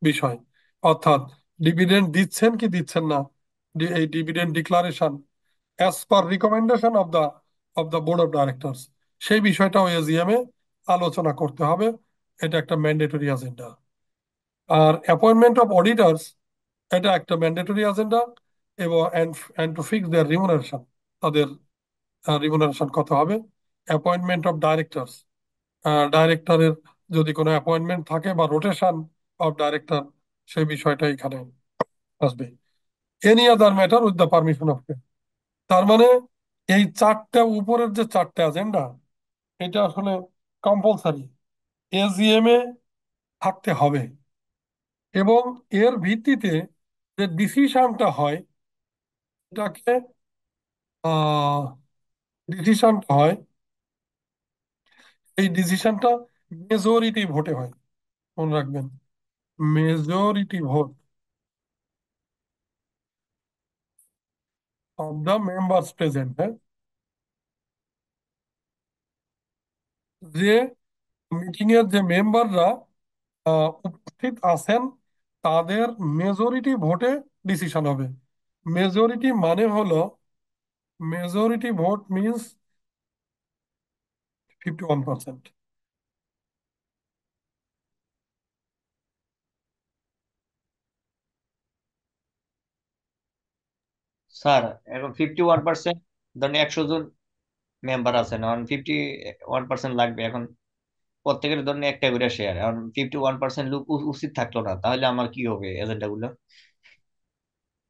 বিষয়, অর্থাৎ ডিভিডেন্ড দিচ্ছেন কি দিচ্ছেন না, এই dividend declaration as per recommendation of the board of directors, সেই বিষয়টাও এজিএম এ আলোচনা করতে হবে। এটা একটা ম্যান্ডেটরি এজেন্ডা। আর অ্যাপয়েন্টমেন্ট অফ অডিটরস, এটা একটা ম্যান্ডেটরি এজেন্ডা। এবং and to fix their remuneration, তাদের রিমুনারেশন কত হবে। অ্যাপয়েন্টমেন্ট অফ ডাইরেক্টরস, ডাইরেক্টরের যদি কোনো অ্যাপয়েন্টমেন্ট থাকে বা রোটেশন অফ ডাইরেক্টর, সেই বিষয়টা এখানে আসবে। Any other matter with the permission of. তার মানে এই চারটা উপরের যে চারটা এজেন্ডা, এটা আসলে কম্পালসারি এজিএম এ থাকতে হবে। এবং এর ভিত্তিতে যে ডিসিশনটা হয়, এটাকে ডিসিশনটা হয়, এই ডিসিশনটা মেজরিটি ভোটে হয়। মনে রাখবেন, majority vote of the members present, হ্যাঁ, যে মিটিং এর যে মেম্বাররা উপস্থিত আছেন, তাদের মেজরিটি ভোটে ডিসিশন হবে। মেজরিটি মানে হলো, মেজরিটি ভোট মিনস 51%। স্যার, এখন 51%, ধরেন 100 জন মেম্বার আছেন, এখন 51% লাগবে। এখন প্রত্যেকের ধরেন একটা করে শেয়ার, এখন 51% লোক উচিত থাকলো না, তাহলে আমার কি হবে এজেন্ডা গুলো?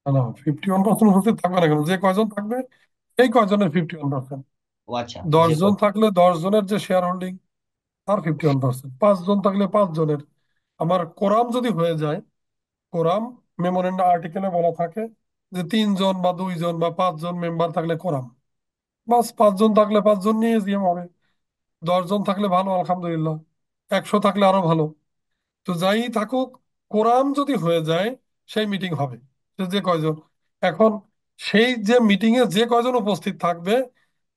না, 51% উপস্থিত থাকবে না কেন, যে কয়জন থাকবে এই কয়জনের 51%। ও আচ্ছা, দশ যে জন থাকলে 10 জনের যে শেয়ার হোল্ডিং, আর 51%। 5 জন থাকলে 5 জনের। আমার কোরাম যদি হয়ে যায়, কোরাম মেমোরেন্ডাম আর্টিকেলে বলা থাকে যে 3 জন বা 2 জন বা 5 জন মেম্বার থাকলে কোরাম, বাস 5 জন থাকলে 5 জন নিয়ে এজিএম হবে। 10 জন থাকলে ভালো, আলহামদুলিল্লাহ। 100 থাকলে আরো ভালো। তো যাই থাকুক, কোরাম যদি হয়ে যায় সেই মিটিং হবে। সে যে কয়জন, এখন সেই যে মিটিং এ যে কয়জন উপস্থিত থাকবে,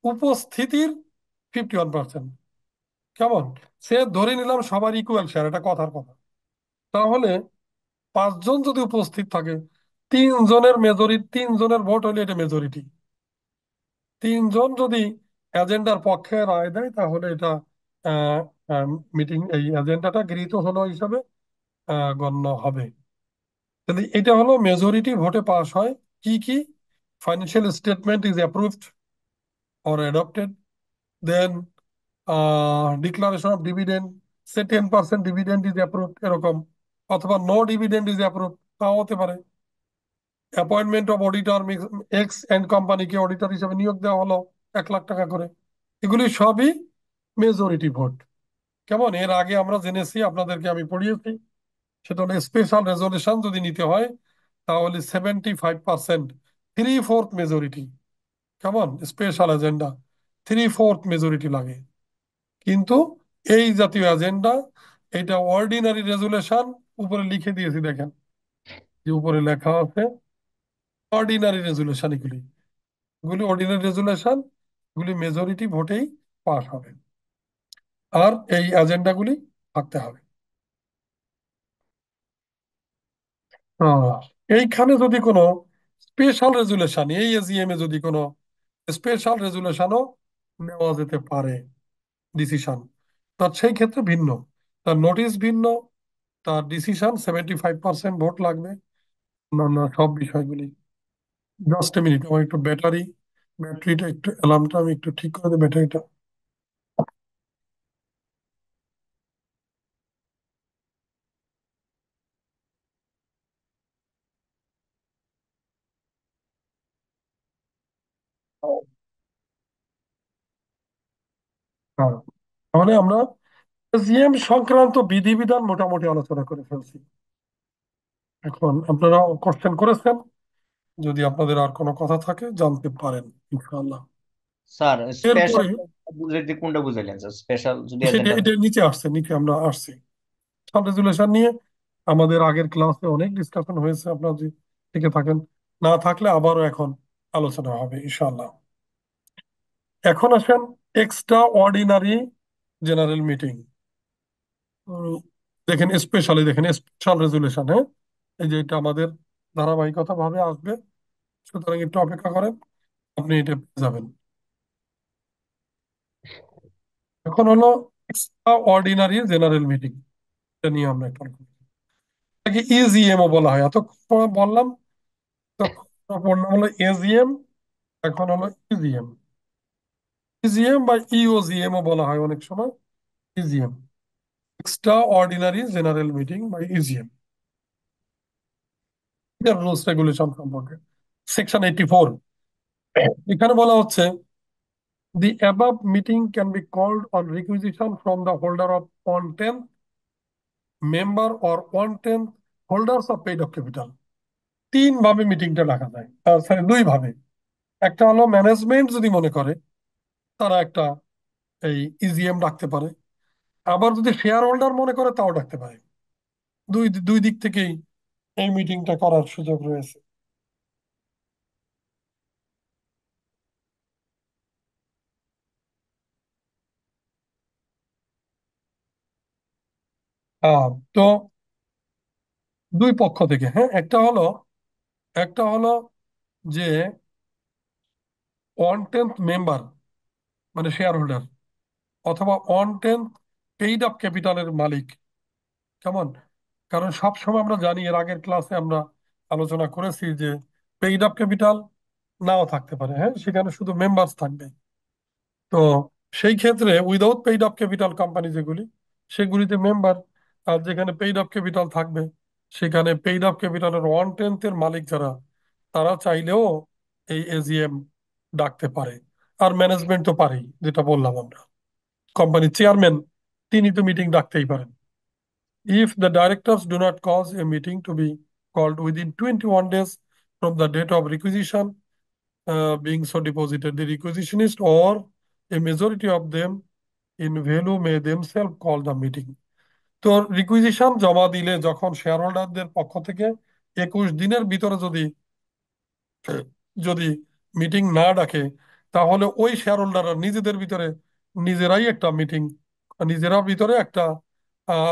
উপস্থিতির 51%। কেমন? সে ধরে নিলাম সবার ইকুয়াল শেয়ার, এটা কথার কথা। তাহলে 5 জন যদি উপস্থিত থাকে, 3 জনের ভোট হলে এটা মেজরিটি। 3 জন যদি এজেন্ডার পক্ষে রায় দেয়, তাহলে এটা মিটিং, এই এজেন্ডাটা গৃহীত হলো হিসাবে গণ্য হবে। তাহলে এটা হলো মেজরিটি ভোটে পাস হয়। কি কি? Financial statement is approved or adopted, then declaration of dividend, say 10% dividend is approved এরকম, অথবা নো ডিভিডেন্ড ইজ অ্যাপ্রুভড, তাও হতে পারে। Appointment of auditor, X and কোম্পানিকে অডিটর হিসেবে নিয়োগ দেওয়া হলো 1 লাখ টাকা করে। এগুলি সবই মেজরিটি ভোট। কেমন? এর আগে আমরা জেনেছি, আপনাদেরকে আমি পড়িয়েছি, সেটা হলো স্পেশাল রেজলিউশন যদি নিতে হয়, তাহলে 75%, 3/4 মেজরিটি। কেমন? স্পেশাল এজেন্ডা 3/4 মেজরিটি লাগে। কিন্তু এই জাতীয় এজেন্ডা, এটা অর্ডিনারি রেজুলেশন, উপরে লিখে দিয়েছি দেখেন, যে উপরে লেখা আছে অর্ডিনারি রেজুলেশন। এগুলি এগুলি অর্ডিনারি রেজুলেশন, এগুলি মেজরিটি ভোটেই পাস হবে। আর এই এজেন্ডাগুলি থাকতে হবে। আহ, এইখানে যদি কোনো স্পেশাল রেজুলেশন, এই এজিএম এ যদি কোনো স্পেশাল রেজুলেশনও নেওয়া যেতে পারে, ডিসিশন, তার সেই ক্ষেত্রে ভিন্ন, তার নোটিশ ভিন্ন, তার ডিসিশন 75% ভোট লাগবে, অন্যান্য সব বিষয়গুলি। জাস্ট এ মিনিট, আমার একটু ব্যাটারিটা একটু, অ্যালার্মটা আমি একটু ঠিক করে দিই, ব্যাটারিটা। হ্যাঁ, তাহলে আমরা এজিএম সংক্রান্ত বিধিবিধান মোটামুটি আলোচনা করে ফেলছি। এখন আপনারা কোশ্চেন করেছেন, যদি আপনাদের আর কোনো কথা থাকে জানতে পারেন ইনশাআল্লাহ। স্যার এরপরে স্পেশাল বুঝাইতে কোনটা বুঝাইলেন স্যার? স্পেশাল যদি সেটা, এজেন্ডা। এটা নিচে আসছে, নিচে আমরা আসছি। সাব রেজুলেশন নিয়ে আমাদের আগের ক্লাসে অনেক ডিসকাশন হয়েছে, আপনারা যদি থেকে থাকেন, না থাকলে আবারও এখন আলোচনা হবে ইনশাআল্লাহ। এখন আসেন এক্সট্রা অর্ডিনারি জেনারেল মিটিং। দেখেন স্পেশালি, দেখেন স্পেশাল রেজুলেশন, হ্যাঁ, এই যে এটা আমাদের ধারাবাহিকতা ভাবে আসবে, সুতরাং একটু অপেক্ষা করেন, আপনি এটা পেয়ে যাবেন। এখন হলো এক্সট্রা অর্ডিনারি জেনারেল মিটিং, এটা নিয়ে আমরা একটু আলোচনা করি। এটাকে ইজিএমও বলা হয়, এতক্ষণ বললাম, তখন বললাম হলো এজিএম, এখন হলো ইজিএম। ইজিএম বা ইওজিএমও বলা হয় অনেক সময়, EGM, extra ordinary general meeting বা ইজিএম। এটার রুলস রেগুলেশন সম্পর্কে সেকশন 84, এখানে বলা হচ্ছে, the above meeting can be called on requisition from the holder of 1/10 member or 1/10 holders of paid up capital। 3 ভাবে মিটিংটা ডাকা যায়, সরি 2 ভাবে। একটা হলো ম্যানেজমেন্ট যদি মনে করে তারা একটা এই ইজিএম ডাকতে পারে, আবার যদি শেয়ার হোল্ডার মনে করে তাও ডাকতে পারে। দুই দুই দিক থেকেই এই মিটিংটা করার সুযোগ রয়েছে। তো 2 পক্ষ থেকে, হ্যাঁ, একটা হলো যে 1/10 মেম্বার মানে শেয়ার হোল্ডার, অথবা 1/10 পেইড আপ ক্যাপিটালের মালিক। কেমন? কারণ সব সময় আমরা জানি, এর আগের ক্লাসে আমরা আলোচনা করেছি যে পেইড আপ ক্যাপিটাল নাও থাকতে পারে, হ্যাঁ, সেখানে শুধু মেম্বার্স থাকবে। তো সেই ক্ষেত্রে without paid up capital company যেগুলি, সেগুলিতে মেম্বার, আর যেখানে পেইড আপ ক্যাপিটাল থাকবে সেখানে পেইড আপ ক্যাপিটালের 1/10 এর মালিক যারা, তারা চাইলেও এই এজিএম ডাকতে পারে। আর ম্যানেজমেন্ট তো পারেই, যেটা বললাম আমরা, কোম্পানির চেয়ারম্যান তিনি তো মিটিং ডাকতেই পারেন। If the directors do not cause a meeting to be called within 21 days from the date of requisition, being so deposited, the requisitionist or a majority of them in value may themselves call the meeting. তো requisition জমা দিলে যখন share হোল্ডারদের পক্ষ থেকে 21 দিনের ভিতরে যদি মিটিং না ডাকে, তাহলে ওই শেয়ার হোল্ডাররা নিজেদের ভিতরে নিজেরাই একটা মিটিং, নিজেরা ভিতরে একটা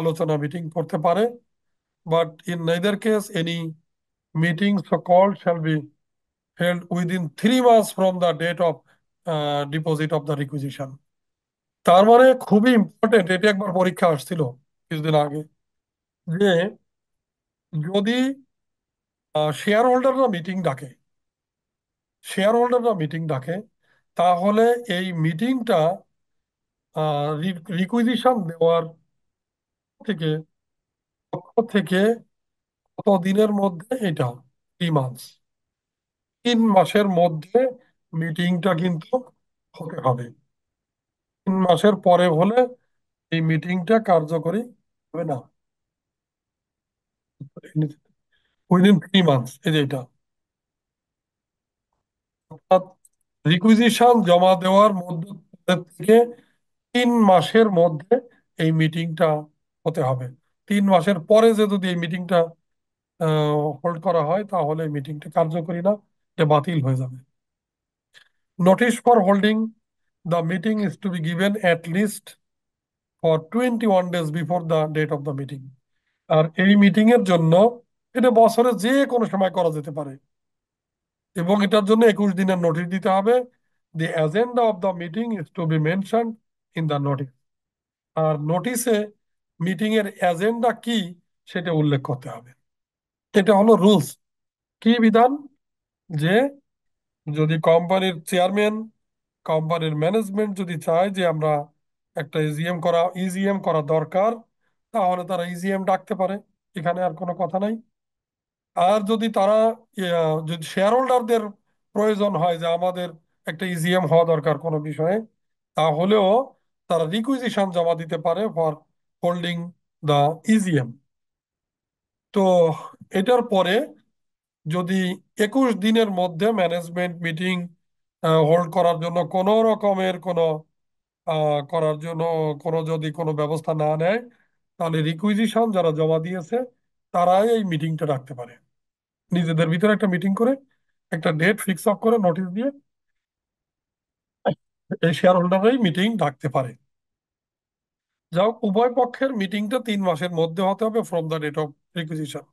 আলোচনা মিটিং করতে পারে। But in neither case any meeting so called shall be held within 3 months from the date of deposit of the requisition। তার মানে খুবই ইম্পর্টেন্ট, এটি একবার পরীক্ষা আসছিল কিছুদিন আগে, যে যদি শেয়ার হোল্ডাররা মিটিং ডাকে তাহলে এই মিটিংটা রিকুইজিশন দেওয়ার থেকে পক্ষ থেকে কত দিনের মধ্যে, এটা 3 মান্থস, 3 মাসের মধ্যে মিটিংটা কিন্তু হতে হবে। 3 মাসের পরে হলে এই মিটিংটা কার্যকরী হবে না। উইদিন 3 মান্থস, এই যে এটা, অর্থাৎ রিকুইজিশন জমা দেওয়ার মধ্যে থেকে 3 মাসের মধ্যে এই মিটিংটা হতে হবে। 3 মাসের পরে যদি এই মিটিংটা হোল্ড করা হয় তাহলে এই মিটিংটা কার্যকরী না, এটা বাতিল হয়ে যাবে। Notice for holding the meeting is to be given at least for 21 days before the date of the meeting. আর এই মিটিং এর জন্য এটা বছরে যে কোনো সময় করা যেতে পারে, এবং এটার জন্য 21 দিনের নোটিশ দিতে হবে। The agenda of the meeting is to be mention in the notice. আর নোটিশে মিটিং এর এজেন্ডা কি সেটা উল্লেখ করতে হবে। এটা হলো রুলস। কি বিধান? যে যদি কোম্পানির চেয়ারম্যান, কোম্পানির ম্যানেজমেন্ট যদি চায় যে আমরা একটা ইজিএম করা দরকার, তাহলে তারা ইজিএম ডাকতে পারে, এখানে আর কোনো কথা নাই। আর যদি তারা যদি শেয়ার হোল্ডারদের প্রয়োজন হয় যে আমাদের একটা ইজিএম হওয়া দরকার কোনো বিষয়ে, তাহলেও তারা রিকুইজিশন জমা দিতে পারে ফর হোল্ডিং দা ইজিএম। তো এটার পরে যদি 21 দিনের মধ্যে ম্যানেজমেন্ট মিটিং হোল্ড করার জন্য কোনো রকমের করার জন্য যদি কোনো ব্যবস্থা না নেয়, তাহলে রিকুইজিশন যারা জমা দিয়েছে তারাই এই মিটিংটা রাখতে পারে। নিজেদের ভিতরে একটা মিটিং করে একটা ডেট ফিক্স আপ করে নোটিশ দিয়ে এই শেয়ার হোল্ডাররাই মিটিং ডাকতে পারে। যাও, উভয় পক্ষের মিটিংটা 3 মাসের মধ্যে হতে হবে from the date of requisition,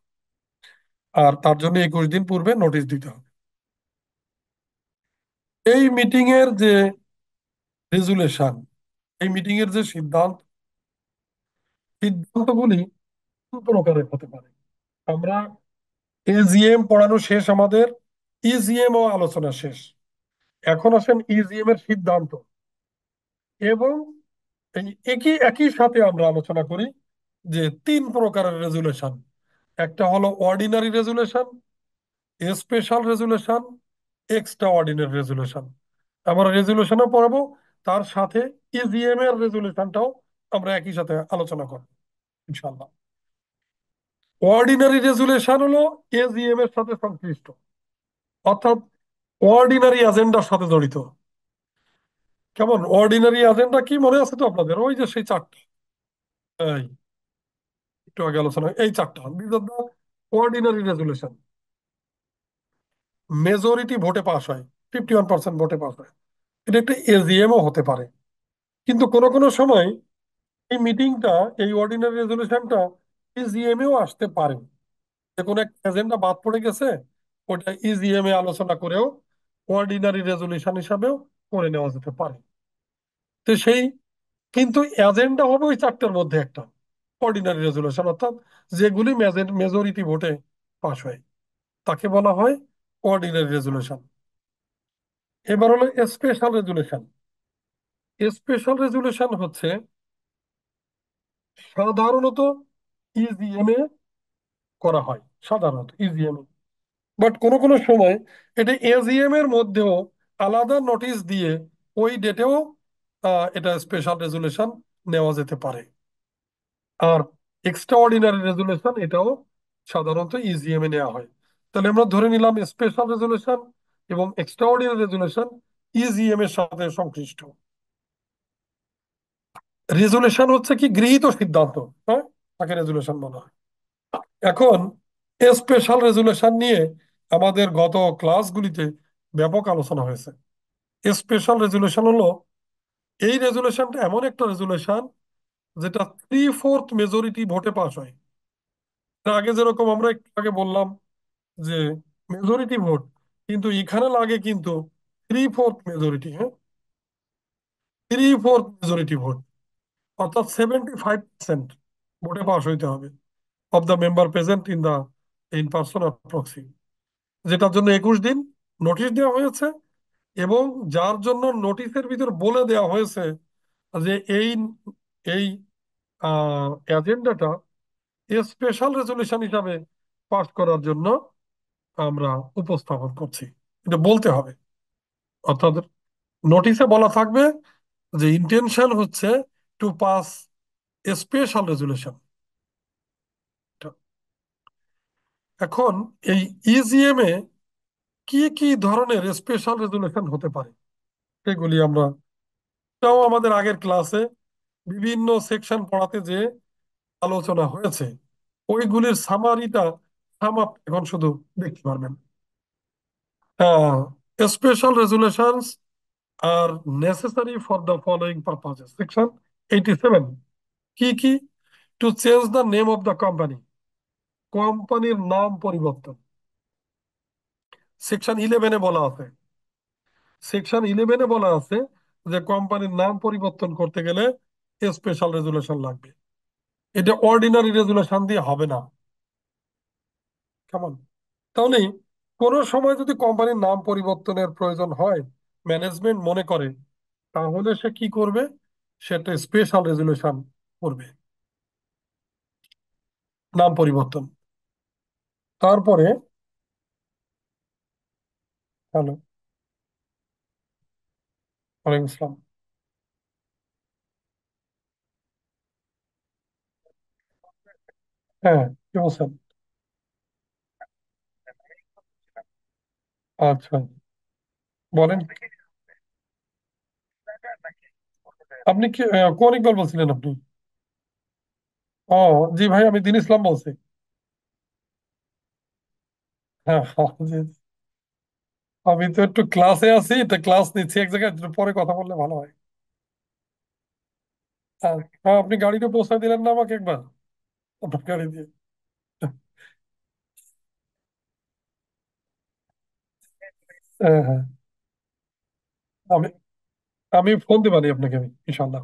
আর তার জন্য 21 দিন পূর্বে নোটিশ দিতে হবে। এই মিটিং এর যে রেজুলেশন, এই মিটিং এর যে সিদ্ধান্তগুলি তিন প্রকারের হতে পারে। আমরা এজিএম পড়ানো শেষ, আমাদের ইজিএম ও আলোচনা শেষ। এখন আসেন ইজিএম এর সিদ্ধান্ত, এবং এই একই একই সাথে আমরা আলোচনা করি যে 3 প্রকারের রেজুলেশন। একটা হলো ordinary resolution, special resolution, extra ordinary resolution. আমরা রেজুলেশনও পড়াবো, তার সাথে ইজিএম এর রেজুলেশনটাও আমরা একই সাথে আলোচনা করবো ইনশাল্লাহ। অর্ডিনারি রেজুলেশন হলো এজিএম এর সাথে সংশ্লিষ্ট, অর্থাৎ অর্ডিনারি এজেন্ডার সাথে জড়িত। কেমন অর্ডিনারি এজেন্ডা কি মনে আছে তো আপনাদের? ওই যে সেই চারটা, এই একটু আগে আলোচনা, এই চারটা অর্ডিনারি রেজুলেশন। মেজরিটি ভোটে পাস হয়, 51% ভোটে পাস হয়। এটা একটা এজিএমও হতে পারে, কিন্তু কোনো কোনো সময় এই মিটিংটা, এই অর্ডিনারি রেজুলেশনটা ইজিএমেও আসতে পারে। যে কোনো একটা এজেন্ডা বাদ পড়ে গেছে, ওটা ইজিএম এ আলোচনা করেও অর্ডিনারি রেজুলেশন হিসাবেও করে নেওয়া যেতে পারে। তো কিন্তু এজেন্ডা হবে ওই চারটার মধ্যে একটা, অর্ডিনারি রেজুলেশন, অর্থাৎ যেগুলি মেজরিটি ভোটে পাস হয় তাকে বলা হয় অর্ডিনারি রেজুলেশন। এবার হলো স্পেশাল রেজুলেশন। স্পেশাল রেজুলেশন হচ্ছে সাধারণত ইজিএম এ করা হয়, সাধারণত ইজিএম এ। বাট কোনো কোনো সময় এটা এজিএম এর মধ্যেও আলাদা নোটিশ দিয়ে ওই ডেটেও এটা স্পেশাল রেজুলেশন নেওয়া যেতে পারে। আর এক্সট্রা অর্ডিনারি রেজুলেশন এটাও সাধারণত ইজিএম এ নেওয়া হয়। তাহলে আমরা ধরে নিলাম স্পেশাল রেজুলেশন এবং এক্সট্রা অর্ডিনারি রেজুলেশন ইজিএম এর সাথে সংশ্লিষ্ট। রেজুলেশন হচ্ছে কি গৃহীত সিদ্ধান্ত, হ্যাঁ, তাকে রেজুলেশন বলা হয়। এখন স্পেশাল রেজুলেশন নিয়ে আমাদের গত ক্লাসগুলিতে ব্যাপক আলোচনা হয়েছে। স্পেশাল রেজুলেশন হলো, এই রেজুলেশনটা এমন একটা রেজুলেশন যেটা 3/4 মেজরিটি ভোটে পাস হয়। এর আগে যেরকম আমরা একটু আগে বললাম যে মেজরিটি ভোট, কিন্তু এখানে লাগে কিন্তু 3/4 মেজরিটি। হ্যাঁ, 3/4 মেজরিটি ভোট, অর্থাৎ 75% ভোটে পাস হইতে হবে of the member present in person or proxy, যেটার জন্য 21 দিন নোটিশ দেওয়া হয়েছে। এবং যার জন্য নোটিশের ভিতর বলে দেওয়া হয়েছে যে এই এই এজেন্ডাটা স্পেশাল রেজলিউশন হিসাবে পাস করার জন্য আমরা উপস্থাপন করছি, এটা বলতে হবে। অর্থাৎ নোটিশে বলা থাকবে যে ইন্টেনশন হচ্ছে টু পাস স্পেশাল রেজলিউশন। এখন এই ইজিএম এ কি কি ধরনের স্পেশাল রেজলিউশন হতে পারে সেগুলি আমরা, তাও আমাদের আগের ক্লাসে বিভিন্ন সেকশন পড়াতে যে আলোচনা হয়েছে, ওইগুলির সামারিটা এখন শুধু দেখতে পারবেন। স্পেশাল রেজুলেশনস আর necessary for the following purposes, section 87। কি কি? To change the name of the company, কোম্পানির নাম পরিবর্তন। সেকশন 11-এ বলা আছে, যে কোম্পানির নাম পরিবর্তন করতে গেলে স্পেশাল রেজুলেশন লাগবে। এটা অর্ডিনারি রেজুলেশন দিয়ে হবে না। কেমন? তাহলে কোনো সময় যদি কোম্পানির নাম পরিবর্তনের প্রয়োজন হয়, ম্যানেজমেন্ট মনে করে, তাহলে সে কি করবে? সেটা স্পেশাল রেজুলেশন করবে, নাম পরিবর্তন। তারপরে, হ্যালো, ওয়ালাইকুম আসসালাম। হ্যাঁ, কি বলছেন? আচ্ছা, বলেন। আপনি কি কোন ইকবাল বলছিলেন আপনি? ও, জি ভাই, আমি দিন ইসলাম বলছি। হ্যাঁ, হ্যাঁ, জি, জি। আমি তো একটু ক্লাসে আছি, এটা ক্লাস নিচ্ছি এক জায়গায়, একটু পরে কথা বললে ভালো হয়। হ্যাঁ, হ্যাঁ, আপনি গাড়িটা পৌঁছায় দিলেন না আমাকে একবার, আপনার গাড়ি দিয়ে? হ্যাঁ, হ্যাঁ, আমি আমি ফোন দিবানি আপনাকে, আমি ইনশাল্লাহ।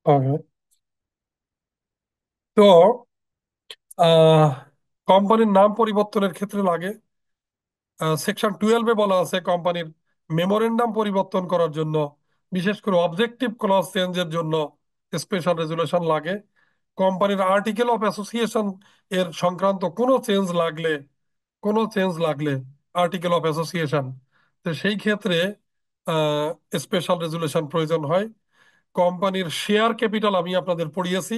ওকে। তো আহ কোম্পানির নাম পরিবর্তনের ক্ষেত্রে লাগে, সেকশন 12-এ বলা আছে কোম্পানির মেমোরেন্ডাম পরিবর্তন করার জন্য, বিশেষ করে অবজেক্টিভ ক্লজ চেঞ্জের জন্য স্পেশাল রেজুলেশন লাগে। কোম্পানির আর্টিকেল অফ অ্যাসোসিয়েশন এর সংক্রান্ত কোনো চেঞ্জ লাগলে আর্টিকেল অফ অ্যাসোসিয়েশন, তো সেই ক্ষেত্রে স্পেশাল রেজুলেশন প্রয়োজন হয়। কোম্পানির শেয়ার ক্যাপিটাল আমি আপনাদের পড়িয়েছি,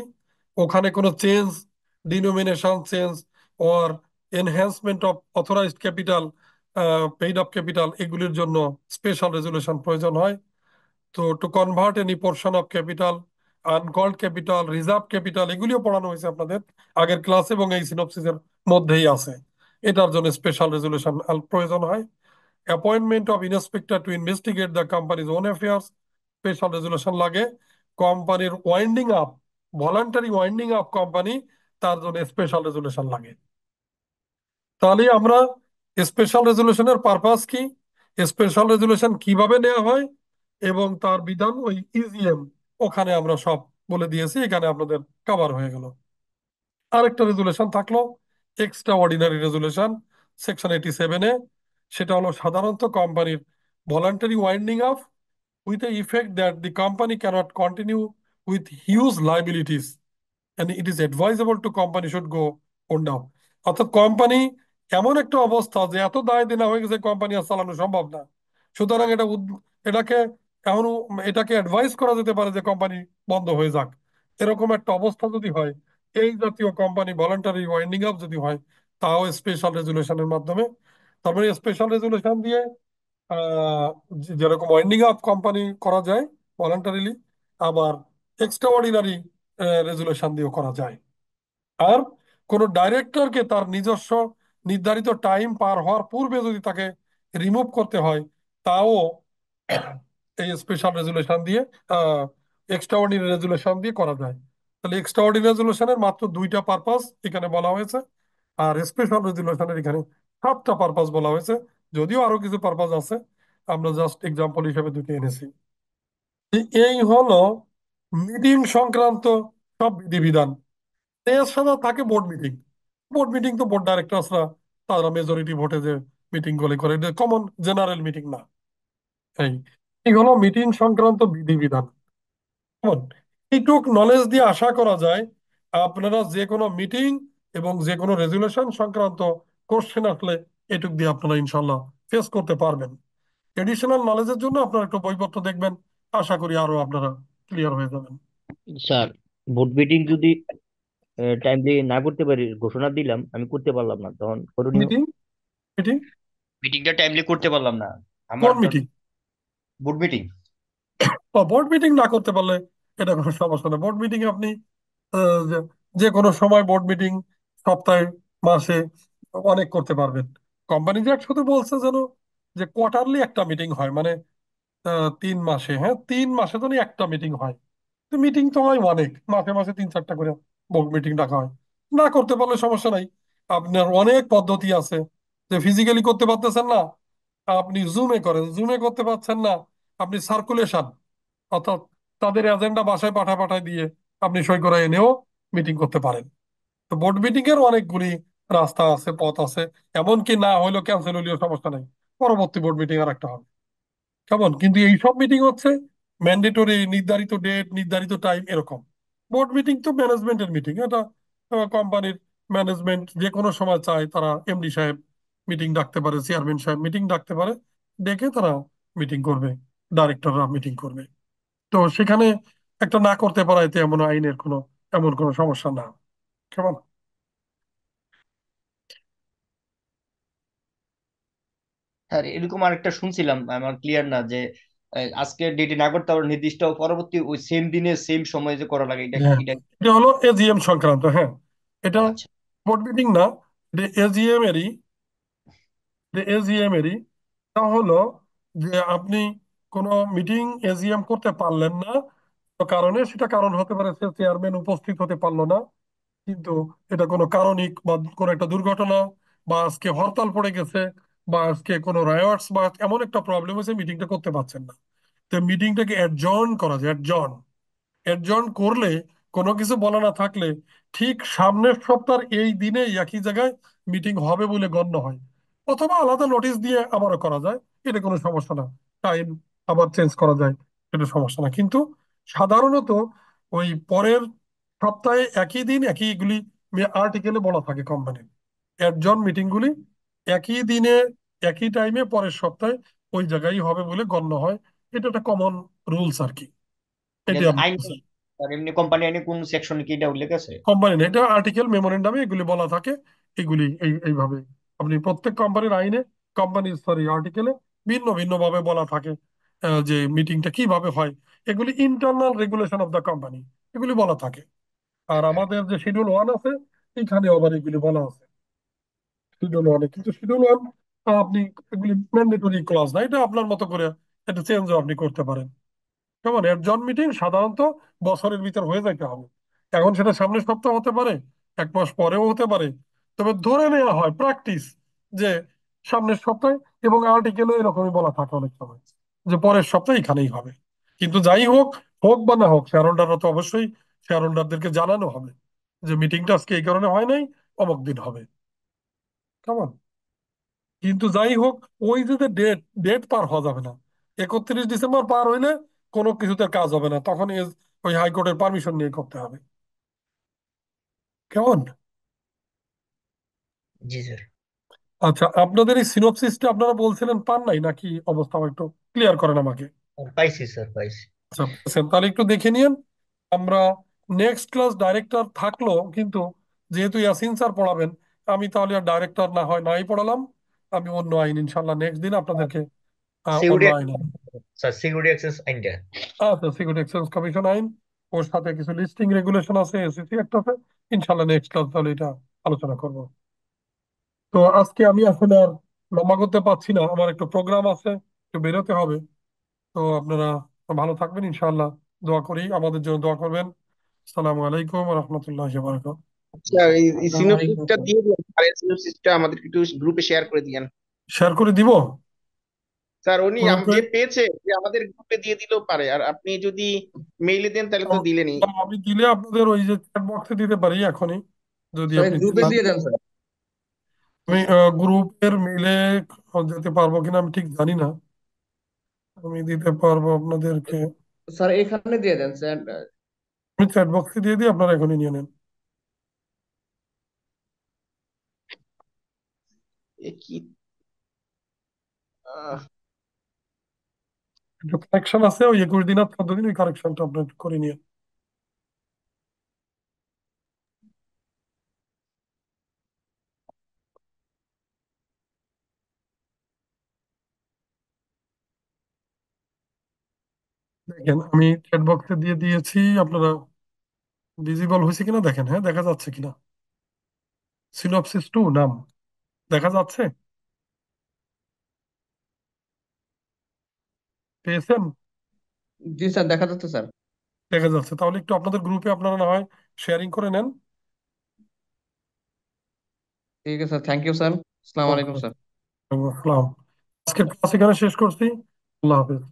ওখানে কোনো change, denomination change or enhancement of authorized capital, paid up capital, এগুলির জন্য স্পেশাল রেজুলেশন প্রয়োজন হয়। তো to convert any portion of capital, uncalled capital, reserve capital, এগুলিও পড়ানো হয়েছে আপনাদের আগের ক্লাস, এবং এই সিনপসিসের মধ্যেই আছে। এটার জন্য স্পেশাল রেজুলেশন প্রয়োজন হয়। Appointment of inspector to investigate the company's own affairs, special resolution লাগে। কোম্পানির winding up, voluntary winding up company, তার জন্য স্পেশাল রেজুলেশন লাগে। তাহলে আমরা স্পেশাল রেজুলেশনের পারপাস কি, স্পেশাল রেজুলেশন কিভাবে নেওয়া হয়, এবং তার বিধান ওই ইজিএম, ওখানে আমরা সব বলে দিয়েছি, এখানে আপনাদের কভার হয়ে গেল। আরেকটা রেজুলেশন থাকলো, এক্সট্রা অর্ডিনারি রেজুলেশন, সেকশন 87-এ। সেটা হলো সাধারণত কোম্পানির voluntary winding up with the effect that the company cannot continue with huge liabilities and it is advisable to company should go on down। অর্থাৎ কোম্পানি এমন একটা অবস্থা যে এত দায় দেনা হয়ে গেছে, কোম্পানি আর চালানো সম্ভব না। সুতরাং এটাকে এখন এটাকে অ্যাডভাইস করা যেতে পারে যে কোম্পানি বন্ধ হয়ে যাক। এরকম একটা অবস্থা যদি হয়, এই জাতীয় কোম্পানি ভলান্টারি ওয়াইন্ডিং আপ যদি হয়, তাও স্পেশাল রেজুলেশনের মাধ্যমে। তারপরে স্পেশাল রেজুলেশন দিয়ে আহ, যেরকম ওয়াইন্ডিং আপ কোম্পানি করা যায় ভলান্টারিলি, আবার এক্সট্রা অর্ডিনারি রেজুলেশন দিয়েও করা যায়। আর কোনো ডাইরেক্টরকে তার নিজস্ব নির্ধারিত টাইম পার হওয়ার পূর্বে যদি তাকে রিমুভ করতে হয়, তাও এই স্পেশাল রেজুলেশন দিয়ে, এক্সট্রাঅর্ডিনারি রেজুলেশন দিয়ে করা যায়। তাহলে এক্সট্রাঅর্ডিনারি রেজুলেশনের মাত্র দুইটা পারপাস এখানে বলা হয়েছে, আর স্পেশাল রেজুলেশনের এখানে সাতটা পারপাস বলা হয়েছে, যদিও আরো কিছু পারপাস আছে, আমরা জাস্ট এক্সাম্পল হিসেবে দুটো এনেছি। এই হলো মিটিং সংক্রান্ত সব বিধিবিধান। এর সাথে থাকে বোর্ড মিটিং। বোর্ড মিটিং তো বোর্ড ডাইরেক্টরসরা তারা মেজরিটি ভোটে যে মিটিং গুলি করে, এটা কমন জেনারেল মিটিং না। এই এই হলো মিটিং সংক্রান্ত বিধিবিধান। কেমন? এইটুক নলেজ দিয়ে আশা করা যায় আপনারা যে কোনো মিটিং এবং যে কোনো রেজুলেশন সংক্রান্ত কোশ্চেন আসলে এটুক দিয়ে আপনারা ইনশাল্লাহ ফেস করতে পারবেন। এডিশনাল নলেজের জন্য আপনারা একটু বইপত্র দেখবেন, আশা করি আরো আপনারা ক্লিয়ার হয়ে যাবেন। স্যার, বোর্ড মিটিং যদি টাইমলি না করতে পারি, ঘোষণা দিলাম আমি করতে পারলাম না, তখন করণীয়? মিটিং মিটিং মিটিংটা টাইমলি করতে পারলাম না, আমার কোন meeting? Board meeting. Board meeting না করতে পারলে এটা কোনো সমস্যা না। বোর্ড মিটিং আপনি যে যে কোনো সময় বোর্ড মিটিং, সপ্তাহে, মাসে, অনেক করতে পারবেন। কোম্পানি অ্যাক্ট শুধু বলছে যেন যে কোয়ার্টারলি একটা মিটিং হয়, মানে 3 মাসে, হ্যাঁ 3 মাসে তো একটা মিটিং হয়। তো মিটিং তো হয় অনেক, মাসে মাসে 3-4টা করে বোর্ড মিটিং ডাকা হয়। না করতে পারলে সমস্যা নাই, আপনার অনেক পদ্ধতি আছে। যে ফিজিক্যালি করতে পারতেছেন না, আপনি জুমে করেন। জুমে করতে পারছেন না, আপনি সার্কুলেশন, অর্থাৎ তাদের এজেন্ডা বাসায় পাঠায় দিয়ে আপনি সই করে এনেও মিটিং করতে পারেন। তো বোর্ড মিটিং এর অনেকগুলি রাস্তা আছে, পথ আছে। এমনকি না হইলেও ক্যান্সেল হইলেও সমস্যা নাই, পরবর্তী বোর্ড মিটিং আর একটা হবে। কেমন? কিন্তু এই সব মিটিং হচ্ছে ম্যান্ডেটরি, নির্ধারিত ডেট, নির্ধারিত টাইম, এরকম। বোর্ড মিটিং তো ম্যানেজমেন্টের মিটিং, এটা কোম্পানির ম্যানেজমেন্ট যে কোনো সময় চায় তারা এমডি সাহেব মিটিং ডাকতে পারে, চেয়ারম্যান সাহেব মিটিং ডাকতে পারে, ডেকে তারা মিটিং করবে, ডাইরেক্টররা মিটিং করবে। তো সেখানে একটা না করতে পারা এতে এমন আইনের কোনো এমন কোনো সমস্যা না। কেমন? স্যার এরকম আরেকটা শুনছিলাম, আমার ক্লিয়ার না যে আজকে ডেটে না করতে পারো, নির্দিষ্ট পরবর্তী ওই সেম দিনে সেম সময় যে করা লাগে, এটা হ্যাঁ, এটা এটা হলো এজিএম সংক্রান্ত। হ্যাঁ, ও এটা আচ্ছা। বোর্ড মিটিং না, এটা এজিএম এরই। এজিএম এরই তা হলো যে আপনি কোনো মিটিং এজিএম করতে পারলেন না, তো কারণে, সেটা কারণ হতে পারে সে চেয়ারম্যান উপস্থিত হতে পারলো না, কিন্তু এটা কোনো কারণিক বা কোনো একটা দুর্ঘটনা, বা আজকে হরতাল পড়ে গেছে, বা আজকে কোনো রায়টস বা এমন একটা প্রবলেম হয়েছে মিটিংটা করতে পারছেন না। তো মিটিংটাকে অ্যাডজর্ন করা যায়, অ্যাডজর্ন। অ্যাডজর্ন করলে কোনো কিছু বলা না থাকলে ঠিক সামনের সপ্তাহের এই দিনে একই জায়গায় মিটিং হবে বলে গণ্য হয়। অথবা আলাদা নোটিশ দিয়ে আবারও করা যায়, এটা কোনো সমস্যা না। টাইম আবার চেঞ্জ করা যায়, এটা সমস্যা না। কিন্তু সাধারণত ওই পরের সপ্তাহে একই দিন একইগুলি আর্টিকেলে বলা থাকে কোম্পানির, অ্যাডজর্ন মিটিং গুলি একই দিনে একই টাইমে পরের সপ্তাহে ওই জায়গায় হবে বলে গণ্য হয়। এটা একটা কমন রুলস আর কি। এটা এটি আপনি আইন, আর এমনি কোম্পানি আইনে কোন সেকশনে কি এটা উল্লেখ আছে? কোম্পানি না, এটা আর্টিকেল মেমোরেন্ডামে এগুলি বলা থাকে। এগুলি এইভাবে আপনি প্রত্যেক কোম্পানির আইনে, কোম্পানি সরি আর্টিকেলে ভিন্ন ভিন্ন ভাবে বলা থাকে যে মিটিংটা কিভাবে হয়। এগুলি internal regulation of the company, এগুলি বলা থাকে। আর আমাদের যে শিডিউল 1 আছে, এখানে আবার এগুলি বলা আছে শিডিউল 1-এ। কিন্তু শিডিউল 1 আপনি এগুলি ম্যান্ডেটরি ক্লজ না, এটা আপনার মতো করে এটা চেঞ্জও আপনি করতে পারেন। কেমন? জন মিটিং সাধারণত বছরের ভিতর হয়ে যাইতে হবে। এখন সেটা সামনের সপ্তাহ হতে পারে, 1 মাস পরেও হতে পারে। তবে ধরে নেওয়া হয় প্র্যাকটিস যে সামনের সপ্তাহে, এবং আর্টিকেলও এরকমই বলা থাকে অনেক সময় যে পরের সপ্তাহে এখানেই হবে। কিন্তু যাই হোক, হোক বা না হোক, শেয়ার হোল্ডাররা তো অবশ্যই শেয়ার হোল্ডারদেরকে জানানো হবে যে মিটিংটা আজকে এই কারণে হয় নাই, অমুক দিন হবে। কেমন? কিন্তু যাই হোক, ওই যে ডেট, ডেট পার হওয়া যাবে না। 31 ডিসেম্বর পার হইলে কোনো কিছুতে কাজ হবে না, তখন ওই হাইকোর্টের পারমিশন নিয়ে করতে হবে। কেমন? জি স্যার। আচ্ছা, আপনাদের এই সিনপসিসটা আপনারা বলছিলেন পান নাই নাকি? অবস্থা একটু ক্লিয়ার করেন আমাকে। পাইছি স্যার, পাইছি। আচ্ছা, পেয়েছেন, তাহলে একটু দেখে নিন। আমরা নেক্সট ক্লাস ডাইরেক্টর থাকলো, কিন্তু যেহেতু ইয়াসিন স্যার পড়াবেন, আমি তাহলে আর ডাইরেক্টর না হয় নাই পড়ালাম। আমি অন্য আইন ইনশাল্লাহ নেক্সট দিন আপনাদেরকে অন্য সিকিউরিটি, আইন। স্যার সিকিউরিটি অ্যাক্সেস আইনটা। আচ্ছা, সিকিউরিটি এক্সচেঞ্জ কমিশন আইন, ওর সাথে কিছু লিস্টিং রেগুলেশন আছে, এসিসি একটা আছে। ইনশাল্লাহ নেক্সট ক্লাস তাহলে এটা আলোচনা করব। তো আজকে আমি আসলে আর লম্বা করতে পারছি না, আমার একটু প্রোগ্রাম আছে, একটু বেরোতে হবে। তো আপনারা ভালো থাকবেন ইনশাআল্লাহ, দোয়া করি, আমাদের জন্য দোয়া করবেন। আসসালামু আলাইকুম রহমতুল্লাহ বারাকাতুহু। আচ্ছা, এই আসসালামু আলাইকুম সিনোপসিসটা স্যার। দিয়ে দিন, আর এই সিনোপসিসটা আমাদেরকে একটু গ্রুপে শেয়ার করে দিয়েন। শেয়ার করে দিব স্যার উনি গ্রুপে। যে পেয়েছে যে আমাদের গ্রুপে দিয়ে দিলেও পারে, আর আপনি যদি মেইলে দেন তাহলে তো দিলেনই। আমি দিলে আপনাদের ওই যে চ্যাট বক্সে দিতে পারি এখনই, যদি স্যার আপনি গ্রুপে চান। দিয়ে দেন স্যার। আমি গ্রুপের মেইলে যেতে পারবো কিনা আমি ঠিক জানি না, আমি দিতে পারবো আপনাদেরকে। স্যার এখানে দিয়ে দেন স্যার। আমি চ্যাট বক্সে দিয়ে দিই, আপনারা এখনই নিয়ে নেন। এ কি আহ, একটু কারেকশন আছে, ওই 21 দিন আর 14 দিন, ওই কারেকশনটা আপনার একটু করে নিয়ে। দেখেন আমি চ্যাট বক্সে দিয়ে দিয়েছি, আপনারা ভিজিবল হয়েছে কিনা দেখেন, হ্যাঁ দেখা যাচ্ছে কিনা। সিনপসিস 2 নাম দেখা যাচ্ছে, পেয়েছেন? জি স্যার, দেখা যাচ্ছে স্যার। দেখা যাচ্ছে, তাহলে একটু আপনাদের গ্রুপে আপনারা না হয় শেয়ারিং করে নেন। ঠিক আছে স্যার, থ্যাংক ইউ স্যার। আসসালামু ওকে, আলাইকুম স্যার। আসসালাম। আজকের ক্লাস এখানে শেষ করছি। আল্লাহ হাফেজ।